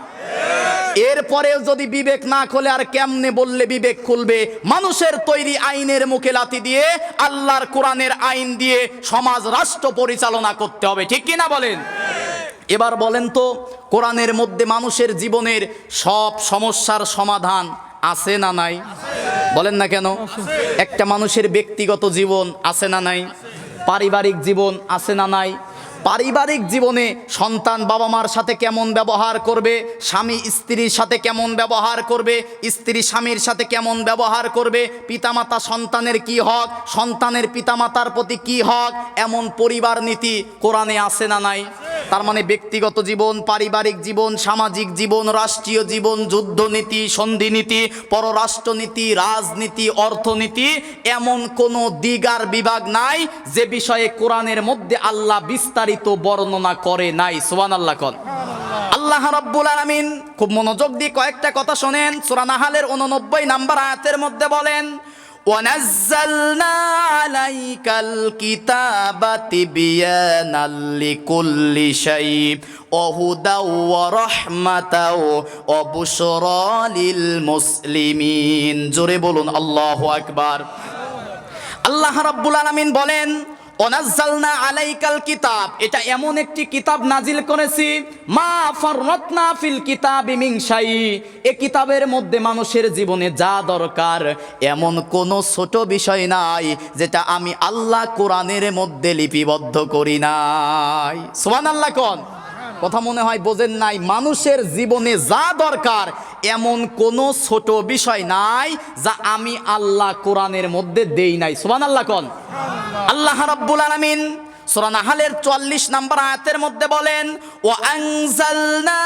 এরপরেও যদি বিবেক না খোলে আর কেমনে বললে বিবেক খুলবে? মানুষের তৈরি আইনের মুখে লাথি দিয়ে আল্লাহর কোরআনের আইন দিয়ে সমাজ রাষ্ট্র পরিচালনা করতে হবে। ঠিক কিনা বলেন? এবার বলেন তো, কোরআনের মধ্যে মানুষের জীবনের সব সমস্যার সমাধান আছে না নাই? বলেন না কেন? একটা মানুষের ব্যক্তিগত জীবন আছে না নাই? পারিবারিক জীবন আছে না নাই? পারিবারিক জীবনে সন্তান বাবা মার সাথে কেমন ব্যবহার করবে, স্বামী স্ত্রীর সাথে কেমন ব্যবহার করবে, স্ত্রী স্বামীর সাথে কেমন ব্যবহার করবে, পিতামাতা সন্তানের কি হক, সন্তানের পিতামাতার প্রতি কি হক, এমন পরিবার নীতি কোরআনে আছে না নাই? তার মানে ব্যক্তিগত জীবন, পারিবারিক জীবন, সামাজিক জীবন, রাষ্ট্রীয় জীবন, যুদ্ধনীতি, সন্ধিনীতি, পররাষ্ট্রনীতি, রাজনীতি, অর্থনীতি, এমন কোনো দিক আর বিভাগ নাই যে বিষয়ে কোরআনের মধ্যে আল্লাহ বিস্তারিত বর্ণনা করে নাই। সুবহানাল্লাহ কোন। আল্লাহ রাব্বুল আলামিন খুব মনোযোগ দিয়ে কয়েকটা কথা শোনেন। সূরা নাহালের 89 নম্বর আয়াতের মধ্যে বলেন, وَنَزَّلْنَا عَلَيْكَ الْكِتَابَ تِبْيَانًا لِكُلِّ شَيْءٍ وَهُدًى وَرَحْمَةً وَبُشْرَى لِلْمُسْلِمِينَ। জোরে বলুন আল্লাহু আকবার। আল্লাহ রাব্বুল আলামিন বলেন, ওয়ানাজ্জালনা আলাইকাল কিতাব, এটা এমন একটি কিতাব নাজিল করেছি, মা ফাররাতনা ফিল কিতাবি মিন শাই, এই কিতাবের মধ্যে মানুষের জীবনে যা দরকার এমন কোনো ছোট বিষয় নাই যেটা আমি আল্লাহ কোরআনের মধ্যে লিপিবদ্ধ করি নাই। সুবহানাল্লাহ কোন। কথা মনে হয় বোঝেন নাই। মানুষের জীবনে যা দরকার এমন কোনো ছোট বিষয় নাই যা আমি আল্লাহ কোরআনের মধ্যে দেই নাই। সুবহানাল্লাহ কোন। আল্লাহ রাব্বুল আলামিন সূরা নাহলের 44 নম্বর আয়াতের মধ্যে বলেন, ওয়া আনজালনা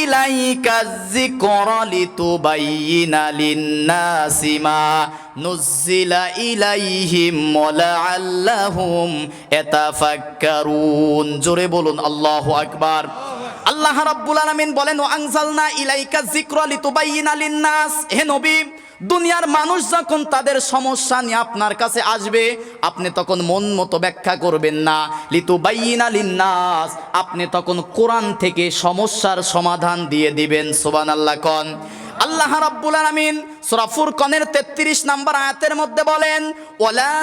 ইলাইকাজ যিকরা লিতুবাইয়িনা লিন-নাসি মা নুজ্জিলা ইলাইহিম ওয়া লাআল্লাহুম ইয়াতাফাক্কারুন। জোরে বলুন আল্লাহু আকবার। আল্লাহ রাব্বুল আলামিন বলেন, ওয়া আনজালনা ইলাইকাজ যিকরা লিতুবাইয়িনা লিন-নাস, হে নবী, দুনিয়ার মানুষ যখন তাদের সমস্যা নিয়ে আপনার কাছে আসবে, আপনি তখন মন মতো ব্যাখ্যা করবেন না। লিতুবাইয়িনা লিন-নাস, আপনি তখন কোরআন থেকে সমস্যার সমাধান দিয়ে দিবেন। সুবহানাল্লাহ কোন। আল্লাহ রাব্বুল আলামিন সূরা ফুরকানের 33 নম্বর আয়াতের মধ্যে বলেন, ওয়ালা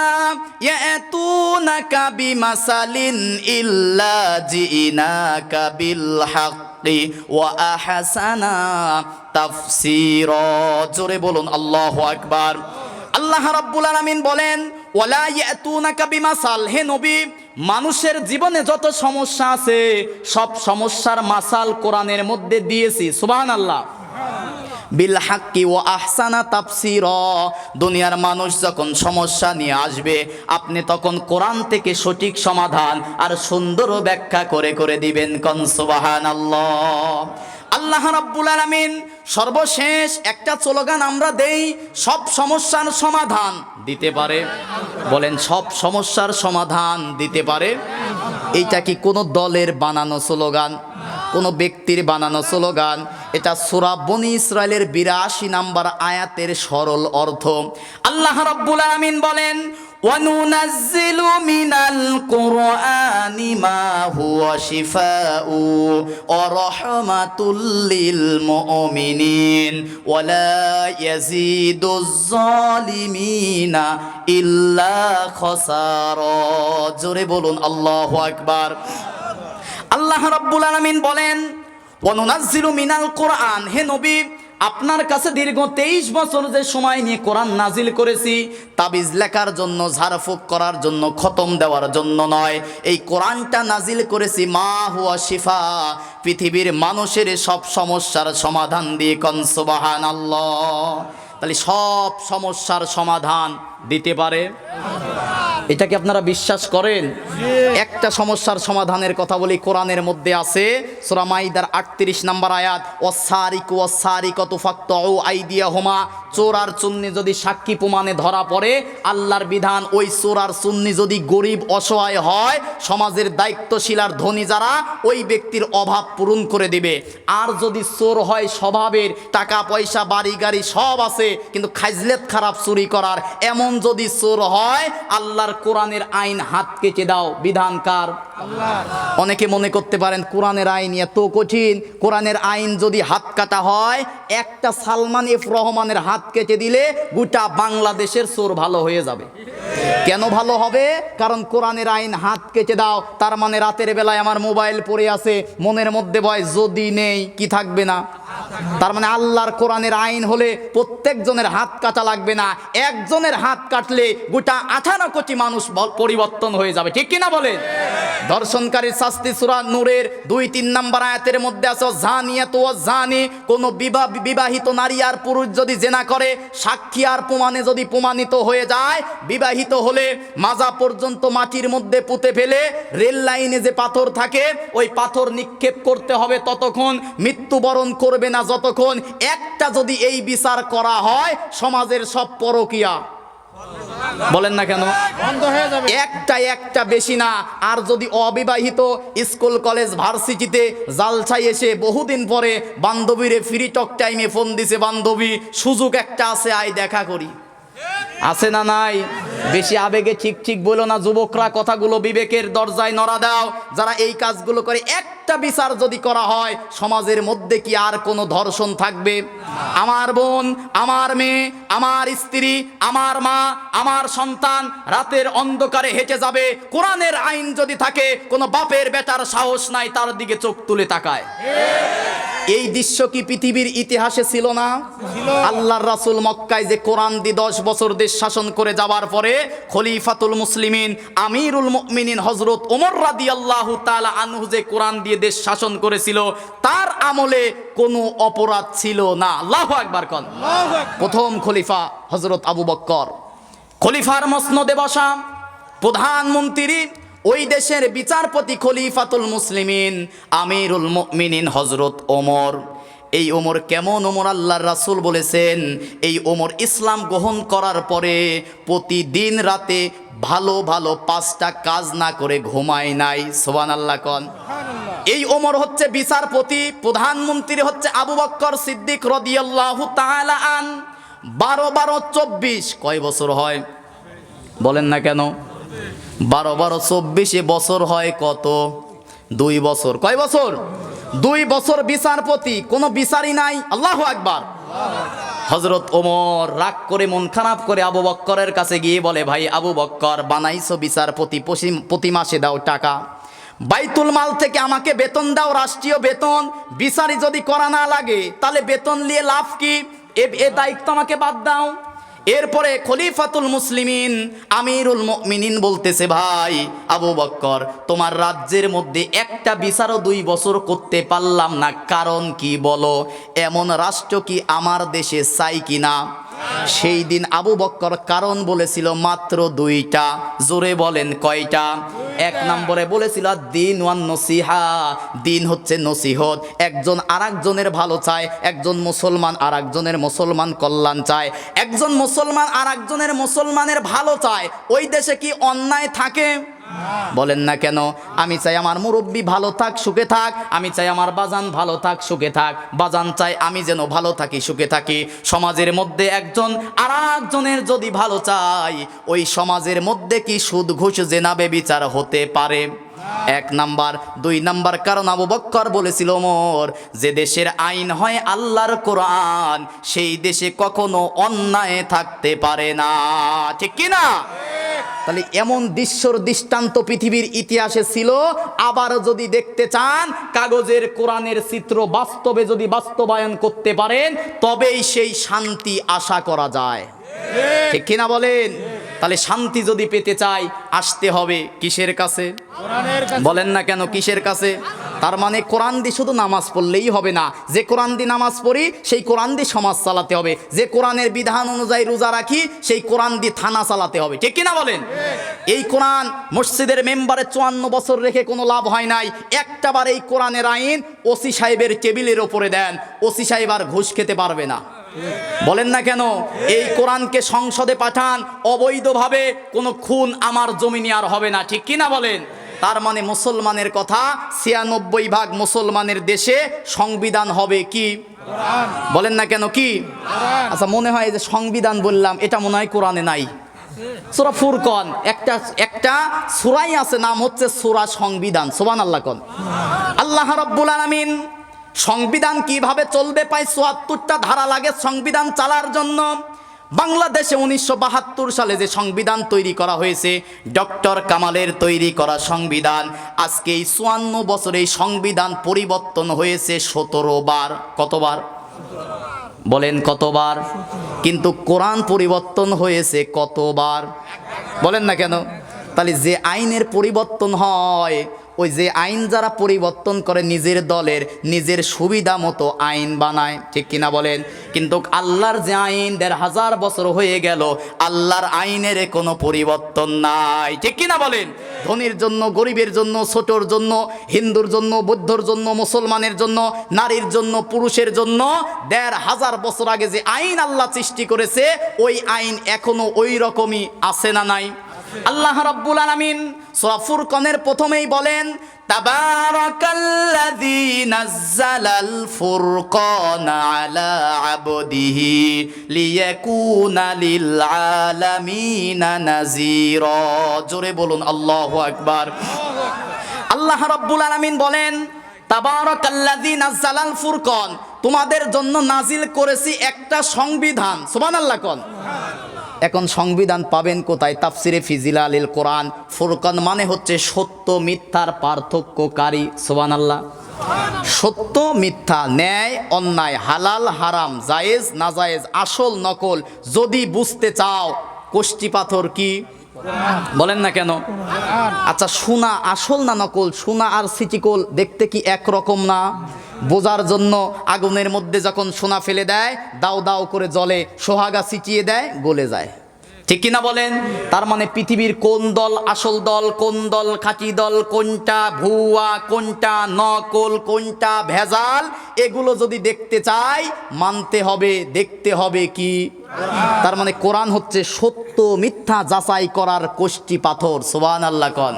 ইয়াতুনাকা বিমাসালিন ইল্লা জিনাকা বিল হাক্কি ওয়া আহসানা তাফসীরা। জোরে বলুন আল্লাহু আকবার। আল্লাহ রাব্বুল আলামিন বলেন, ওয়ালা ইয়াতুনাকা বিমাসাল, হে নবী, মানুষের জীবনে যত সমস্যা আছে সব সমস্যার মাসাল কোরআনের মধ্যে দিয়েছি। সুবহানাল্লাহ। বিল হাক্কি ওয়া আহসানা তাফসীরা, দুনিয়ার মানুষ যখন সমস্যা নিয়ে আসবে আপনি তখন কোরআন থেকে সঠিক সমাধান আর সুন্দর ব্যাখ্যা করে করে দিবেন। কোন সুবহানাল্লাহ। আল্লাহ রাব্বুল আলামিন সর্বশেষ একটা স্লোগান আমরা দেই, সব সমস্যার সমাধান দিতে পারে। বলেন, সব সমস্যার সমাধান দিতে পারে। এইটা কি কোনো দলের বানানো স্লোগান, কোনো ব্যক্তির বানানো স্লোগান? এটা সূরা বনী ইসরাইলের 82 নম্বর আয়াতের সরল অর্থ। আল্লাহ রাব্বুল আলামিন বলেন, وَنُنَزِّلُ مِنَ الْقُرْآنِ مَا هُوَ شِفَاءٌ وَرَحْمَةٌ لِّلْمُؤْمِنِينَ وَلَا يَزِيدُ الظَّالِمِينَ إِلَّا خَسَارًا। জোরে বলুন আল্লাহু আকবার। আল্লাহ রাব্বুল আলামিন বলেন, ওয়ানুনাজ্জিলু মিনাল কোরআন, হে নবী, আপনার কাছে দীর্ঘ 23 বছর যে সময় নিয়ে কোরআন নাজিল করেছি, তাবিজ লেখার জন্য, ঝাড়ফুঁক করার জন্য, খতম দেওয়ার জন্য নয়। এই কোরআনটা নাজিল করেছি মা হুয়া শিফা, পৃথিবীর মানুষের সব সমস্যার সমাধান দিয়ে। কোন সুবহানাল্লাহ। তাহলে সব সমস্যার সমাধান দিতে পারে। এটা কি আপনারা বিশ্বাস করেন? একটা সমস্যার সমাধানের কথা বলি, কোরআনের মধ্যে আছে সূরা মাইদার 38 নম্বর আয়াত, ওয়াসারিকু ওয়াসারিকাতু ফাকতাউ আইদিয়াহুমা, চোর আর চুন্নি যদি সাক্ষী প্রমাণে ধরা পড়ে, আল্লাহর বিধান ওই চোর আর চুন্নি যদি গরিব অসহায় হয়, সমাজের দায়িত্বশীল আর ধনী যারা, ওই ব্যক্তির অভাব পূরণ করে দিবে। আর যদি চোর হয় স্বভাবের, টাকা পয়সা বাড়ি গাড়ি সব আছে কিন্তু খাজলেত খারাপ চুরি করার, এমন যদি চোর হয়, আল্লাহর কোরআনের আইন হাত কেটে দাও। বিধান কার? আল্লাহর। অনেকে মনে করতে পারেন কোরআনের আইন এত কঠিন, কোরআনের আইন যদি হাত কাটা হয়, একটা সালমান এফ রহমানের হাত কেটে দিলে গোটা বাংলাদেশের চোর ভালো হয়ে যাবে। কেন ভালো হবে? কারণ কোরআনের আইন হাত কেটে দাও, তার মানে রাতের বেলায় আমার মোবাইল পড়ে আছে, মনের মধ্যে ভয় যদি নেই কি থাকবে না, তার মানে আল্লাহর কোরআনের আইন হলে প্রত্যেকজনের হাত কাটা লাগবে না, একজনের হাত কাটলে গোটা 18 কোটি মানুষ পরিবর্তন হয়ে যাবে। ঠিক কিনা বলেন? ধর্ষণকারীর শাস্তি সূরা নূরের 2-3 নম্বর আয়াতের মধ্যে আছে, জানিয়াতু ওয়াজ জানি, কোন বিবাহিত নারী আর পুরুষ যদি জেনা করে, সাক্ষী আর প্রমাণে যদি প্রমাণিত হয়ে যায়, বিবাহিত হলে মাজা পর্যন্ত মাটির মধ্যে পুঁতে ফেলে রেল লাইনে যে পাথর থাকে ওই পাথর নিক্ষেপ করতে হবে, ততক্ষণ মৃত্যুবরণ করবে না যতক্ষণ। একটা যদি এই বিচার করা হয়, সমাজের সব পরকীয়া, বলেন না কেন, বন্ধ হয়ে যাবে। একটা বেশি না। আর যদি অবিবাহিত স্কুল কলেজ ভার্সিটিতে জালসাই এসে বহুদিন পরে বান্ধবীরে ফ্রি টক টাইমে ফোন দিছে, বান্ধবী সুযোগ একটা আছে, আয় দেখা করি, আছে না নাই? বেশি আবেগে ঠিক বলো না যুবকরা, কথাগুলো বিবেকের দরজায় নড়া দাও। যারা এই কাজগুলো করে, একটা বিচার যদি করা হয়, সমাজের মধ্যে কি আর কোনো ধর্ষণ থাকবে? আমার বোন, আমার মেয়ে, আমার স্ত্রী, আমার মা, আমার সন্তান রাতের অন্ধকারে হেঁটে যাবে, কোরআনের আইন যদি থাকে, কোনো বাপের বেটার সাহস নাই তার দিকে চোখ তুলে তাকায়। এই দৃশ্য কি পৃথিবীর ইতিহাসে ছিল না? আল্লাহর রাসূল মক্কায় যে কোরআন দিয়ে 10 বছর দেশ শাসন করে যাওয়ার পরে খলিফাতুল মুসলিমিন আমিরুল মুমিনিন হযরত ওমর রাদিয়াল্লাহু তাআলা আনহু যে কোরআন দিয়ে দেশ শাসন করেছিল, তার আমলে কোনো অপরাধ ছিল না। আল্লাহু আকবার কোন। প্রথম খলিফা হযরত আবু বকর, খলিফার মসনদে বসা, প্রধানমন্ত্রী ওই দেশের বিচারপতি খলিফাতুল মুসলিমিন আমিরুল মুমিনিন হযরত ওমর। এই ওমর কেমন ওমর? আল্লাহর রাসূল বলেছেন এই ওমর ইসলাম গ্রহণ করার পরে প্রতিদিন রাতে ভালো ভালো 5টা কাজ না করে ঘুমায় নাই। সুবহানাল্লাহ কোন। এই ওমর হচ্ছে বিচারপতি, প্রধানমন্ত্রী হচ্ছে আবু বকর সিদ্দিক রাদিয়াল্লাহু তাআলা আন। 12-12-24 কয় বছর হয় বলেন না কেন? 12-12-24 বছর হয় কত? 2 বছর। কয় বছর? 2 বছর বিচারপতি, কোনো বিচারই নাই। আল্লাহু আকবার। হযরত ওমর রাগ করে মন খারাপ করে আবু বক্করের কাছে গিয়ে বলে, ভাই আবু বক্কর, বানাইছো বিচারপতি, প্রতি মাসে দাও টাকা, বাইতুল মাল থেকে আমাকে বেতন দাও, রাষ্ট্রীয় বেতন। বিচারি যদি করা না লাগে তাহলে বেতন নিয়ে লাভ কি? এ দায়িত্ব আমাকে বাদ দাও। এরপরে খলিফাতুল মুসলিমিন আমিরুল মুমিনিন বলতেছে, ভাই আবু বক্কর, তোমার রাজ্যের মধ্যে একটা বিচারও 2 বছর করতে পারলাম না, কারণ কি বলো? এমন রাষ্ট্র কি আমার দেশে চাই কিনা? সেই দিন আবু বক্কর কারণ বলেছিল মাত্র 2টা। জোরে বলেন কয়টা? 1 নম্বরে বলেছিল দ্বীন ওয়ান নসিহা, দ্বীন হচ্ছে নসিহত। একজন আরেকজনের ভালো চায়, একজন মুসলমান আরেকজনের মুসলমান কল্যাণ চায়, একজন মুসলমান আরেকজনের মুসলমানের ভালো চায়। ওই দেশে কি অন্যায় থাকে? বলেন না কেন? আমি চাই আমার মুরব্বী ভালো থাক, সুখে থাক। আমি চাই আমার বাজান ভালো থাক, সুখে থাক। বাজান চাই আমি যেন ভালো থাকি, সুখে থাকি। সমাজের মধ্যে একজন আরেকজনের যদি ভালো চাই, ওই সমাজের মধ্যে কি সুদ ঘুষ জেনা ব্যভিচার হতে পারে? 1 নাম্বার। 2 নাম্বার কারণ আবু বক্কর বলেছিল, ওমর, যে দেশের আইন হয় আল্লাহর কোরআন, সেই দেশে কখনো অন্যায় থাকতে পারে না। ঠিক কি না? তাহলে এমন দৃষ্টান্ত পৃথিবীর ইতিহাসে ছিল। আবার যদি দেখতে চান, কাগজের কোরআনের চিত্র বাস্তবে যদি বাস্তবায়ন করতে পারেন, তবেই সেই শান্তি আশা করা যায়। ঠিক কিনা বলেন? তাহলে শান্তি যদি পেতে চাই, আসতে হবে কিসের কাছে? বলেন না কেন কিসের কাছে? তার মানে কোরআন দিয়ে শুধু নামাজ পড়লেই হবে না। যে কোরআন দিয়ে নামাজ পড়ি সেই কোরআন দিয়ে সমাজ চালাতে হবে। যে কোরআনের বিধান অনুযায়ী রোজা রাখি সেই কোরআন দিয়ে থানা চালাতে হবে। ঠিক কিনা বলেন? এই কোরআন মসজিদের মেম্বারে 54 বছর রেখে কোনো লাভ হয় নাই। একটাবার এই কোরআনের আইন ওসি সাহেবের টেবিলের ওপরে দেন, ওসি সাহেব আর ঘুষ খেতে পারবে না। বলেন না কেন? এই কোরআনকে সংসদে পাঠান, অবৈধভাবে কোনো খুন আমার জমিনে আর হবে না। ঠিক কিনা বলেন? তার মানে মুসলমানের কথা, 96% মুসলমানের দেশে সংবিধান হবে কি? বলেন না কেন কি? আচ্ছা, মনে হয় যে সংবিধান বললাম, এটা মনে হয় কোরআনে নাই। সূরা ফুরকান একটা সূরাই আছে, নাম হচ্ছে সূরা সংবিধান। সুবহানাল্লাহ কোন। আল্লাহ রাব্বুল আলামিন সংবিধান কিভাবে চলবে পায় ৭৪টা ধারা লাগে সংবিধান চালার জন্য। বাংলাদেশে 1972 সালে যে সংবিধান তৈরি করা হয়েছে, ডক্টর কামালের তৈরি করা সংবিধান, আজকে এই 54 বছরে এই সংবিধান পরিবর্তন হয়েছে 17 বার। কতবার? বলেন কতবার? কিন্তু কোরআন পরিবর্তন হয়েছে কতবার? বলেন না কেন? তাহলে যে আইনের পরিবর্তন হয়, ওই যে আইন যারা পরিবর্তন করে নিজের দলের নিজের সুবিধা মতো আইন বানায়। ঠিক কিনা বলেন? কিন্তু আল্লাহর যে আইন 1500 বছর হয়ে গেল, আল্লাহর আইনের কোনো পরিবর্তন নাই। ঠিক কিনা বলেন? ধনীর জন্য, গরিবের জন্য, ছোটর জন্য, হিন্দুর জন্য, বৌদ্ধর জন্য, মুসলমানের জন্য, নারীর জন্য, পুরুষের জন্য 1500 বছর আগে যে আইন আল্লাহ সৃষ্টি করেছে, ওই আইন এখনো ওই রকমই আছে না নাই? আল্লাহ রাব্বুল আলামিন সূরা ফুরকানের প্রথমেই বলেন, তাবারাকাল্লাযী নাযালাল ফুরকানা আলা আবদিহি লিয়াকুনা লিল আলামিনা নাযীরা। জোরে বলুন আল্লাহু আকবার। আল্লাহ রাব্বুল আলামিন বলেন, তাবারাকাল্লাযী নাযালাল ফুরকান, তোমাদের জন্য নাজিল করেছি একটা সংবিধান। সুবহানাল্লাহ কোন। এখন সংবিধান পাবেন কোথায়? তাফসিরে ফিজিলালিল কোরআন। ফুরকান মানে হচ্ছে সত্য মিথ্যার পার্থক্যকারী। সুবহানাল্লাহ। সত্য মিথ্যা, ন্যায় অন্যায়, হালাল হারাম, জায়েজ নাজায়েজ, আসল নকল যদি বুঝতে চাও, কষ্টি পাথর কি? বলেন না কেন? আচ্ছা, সোনা আসল না নকল? সোনা আর সিটিকল দেখতে কি একরকম না? বোঝার জন্য আগুনের মধ্যে যখন সোনা ফেলে দেয়, দাও দাও করে জ্বলে, সোহাগা ছিটিয়ে দেয়, গলে যায়। ঠিক কিনা বলেন? তার মানে পৃথিবীর কোন দল আসল দল, কোন দল খাঁটি দল, কোনটা ভুয়া, কোনটা নকল, কোনটা ভেজাল, এগুলো যদি দেখতে চাই মানতে হবে, দেখতে হবে কি? তার মানে কোরআন হচ্ছে সত্য মিথ্যা যাচাই করার কষ্টি পাথর। সুবহানাল্লাহ কোন।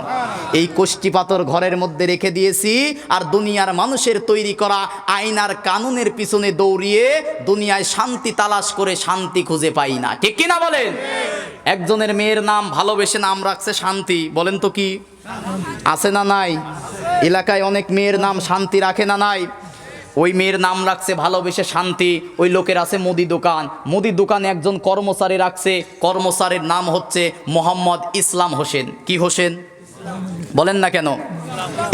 এই কষ্টি পাথর ঘরের মধ্যে রেখে দিয়েছি, আর দুনিয়ার মানুষের তৈরি করা আইন আর কানুনের পিছনে দৌড়িয়ে দুনিয়ায় শান্তি তালাশ করে শান্তি খুঁজে পাই না। ঠিক কিনা বলেন? একজনের মেয়ের নাম ভালোবেসে নাম রাখছে শান্তি, বলেন তো কি আছে না নাই? এলাকায় অনেক মেয়ের নাম শান্তি রাখে না নাই? ওই মেয়ের নাম রাখছে ভালোবেসে শান্তি, ওই লোকের আছে মুদি দোকান, মুদি দোকানে একজন কর্মচারী রাখছে, কর্মচারীর নাম হচ্ছে মোহাম্মদ ইসলাম হোসেন। কি হোসেন বলেন না কেন?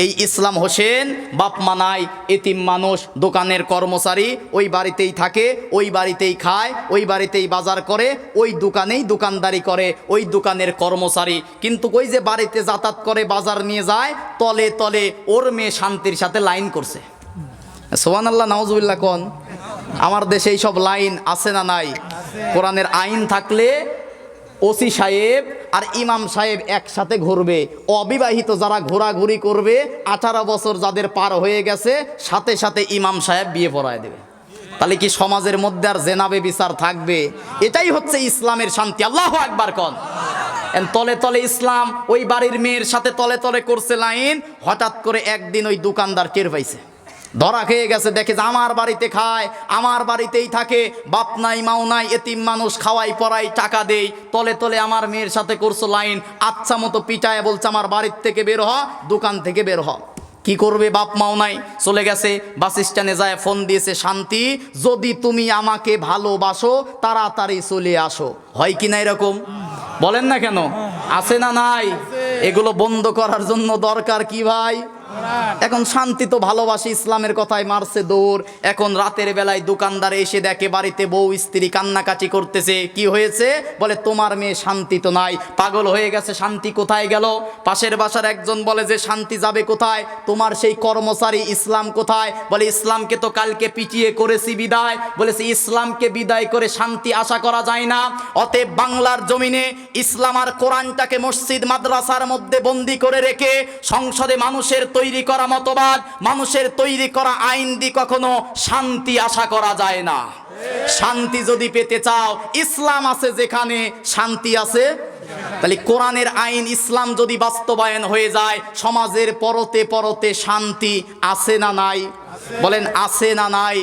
এই ইসলাম হোসেন বাপ মা নাই, এতিম মানুষ, দোকানের কর্মচারী, ওই বাড়িতেই থাকে, ওই বাড়িতেই খায়, ওই বাড়িতেই বাজার করে, ওই দোকানেই দোকানদারি করে, ওই দোকানের কর্মচারী। কিন্তু ওই যে বাড়িতে যাতায়াত করে বাজার নিয়ে যায়, তলে তলে ওর মেয়ে শান্তির সাথে লাইন করছে। সুবহানাল্লাহ, নাউজুবিল্লাহ কোন। আমার দেশে এই সব লাইন আছে না নাই? কোরআনের আইন থাকলে ওসি সাহেব আর ইমাম সাহেব একসাথে ঘুরবে, অবিবাহিত যারা ঘোরাঘুরি করবে 18 বছর যাদের পার হয়ে গেছে সাথে সাথে ইমাম সাহেব বিয়ে পড়ায় দেবে। তাহলে কি সমাজের মধ্যে আর জেনাবে বিচার থাকবে? এটাই হচ্ছে ইসলামের শান্তি। আল্লাহু আকবার কোন। তলে তলে ইসলাম ওই বাড়ির মেয়ের সাথে তলে তলে করছে লাইন। হঠাৎ করে একদিন ওই দোকানদার টের পাইছে, ধরা খেয়ে গেছে, দেখে যে আমার বাড়িতে খায়, আমার বাড়িতেই থাকে, বাপ নাই মাও নাই, এতিম মানুষ, খাওয়াই পড়াই, টাকা দেই, তলে তলে আমার মেয়ের সাথে করছো লাইন। আচ্ছা মতো পিটায় বলছে আমার বাড়ির থেকে বের হ, দোকান থেকে বের হ। কি করবে? বাপ মাও নাই, চলে গেছে। বাস স্ট্যান্ডে যায় ফোন দিয়েছে, শান্তি যদি তুমি আমাকে ভালোবাসো তাড়াতাড়ি চলে আসো। হয় কি না এরকম? বলেন না কেন? আছে না নাই? এগুলো বন্ধ করার জন্য দরকার কি ভাই? এখন শান্তি তো ভালোবাসি ইসলামের কথায় মারছে দৌড়। এখন রাতের বেলায় দোকানদার এসে দেখে বাড়িতে বউ স্ত্রী কান্নাকাটি করতেছে। কি হয়েছে? বলে তোমার মেয়ে শান্তি তো নাই, পাগল হয়ে গেছে, শান্তি কোথায় গেল? পাশের বাসার একজন বলে যে শান্তি যাবে কোথায়? তোমার সেই কর্মচারী ইসলাম কোথায়? বলে ইসলামকে তো কালকে পিটিয়ে করেছি বিদায়। বলেছে ইসলামকে বিদায় করে শান্তি আশা করা যায় না। অতএব বাংলার জমিনে ইসলাম আর কোরআনটাকে মসজিদ মাদ্রাসার মধ্যে বন্দি করে রেখে সংসদে মানুষের তৈরি করা মতবাদ, মানুষের তৈরি করা আইন দিয়ে কখনো শান্তি আশা করা যায় না। শান্তি যদি পেতে চাও, ইসলাম আছে যেখানে শান্তি আছে। তাহলে কোরআনের আইন ইসলাম যদি বাস্তবায়ন হয়ে যায়, সমাজের পরতে পরতে শান্তি আছে না নাই? বলেন আছে না নাই?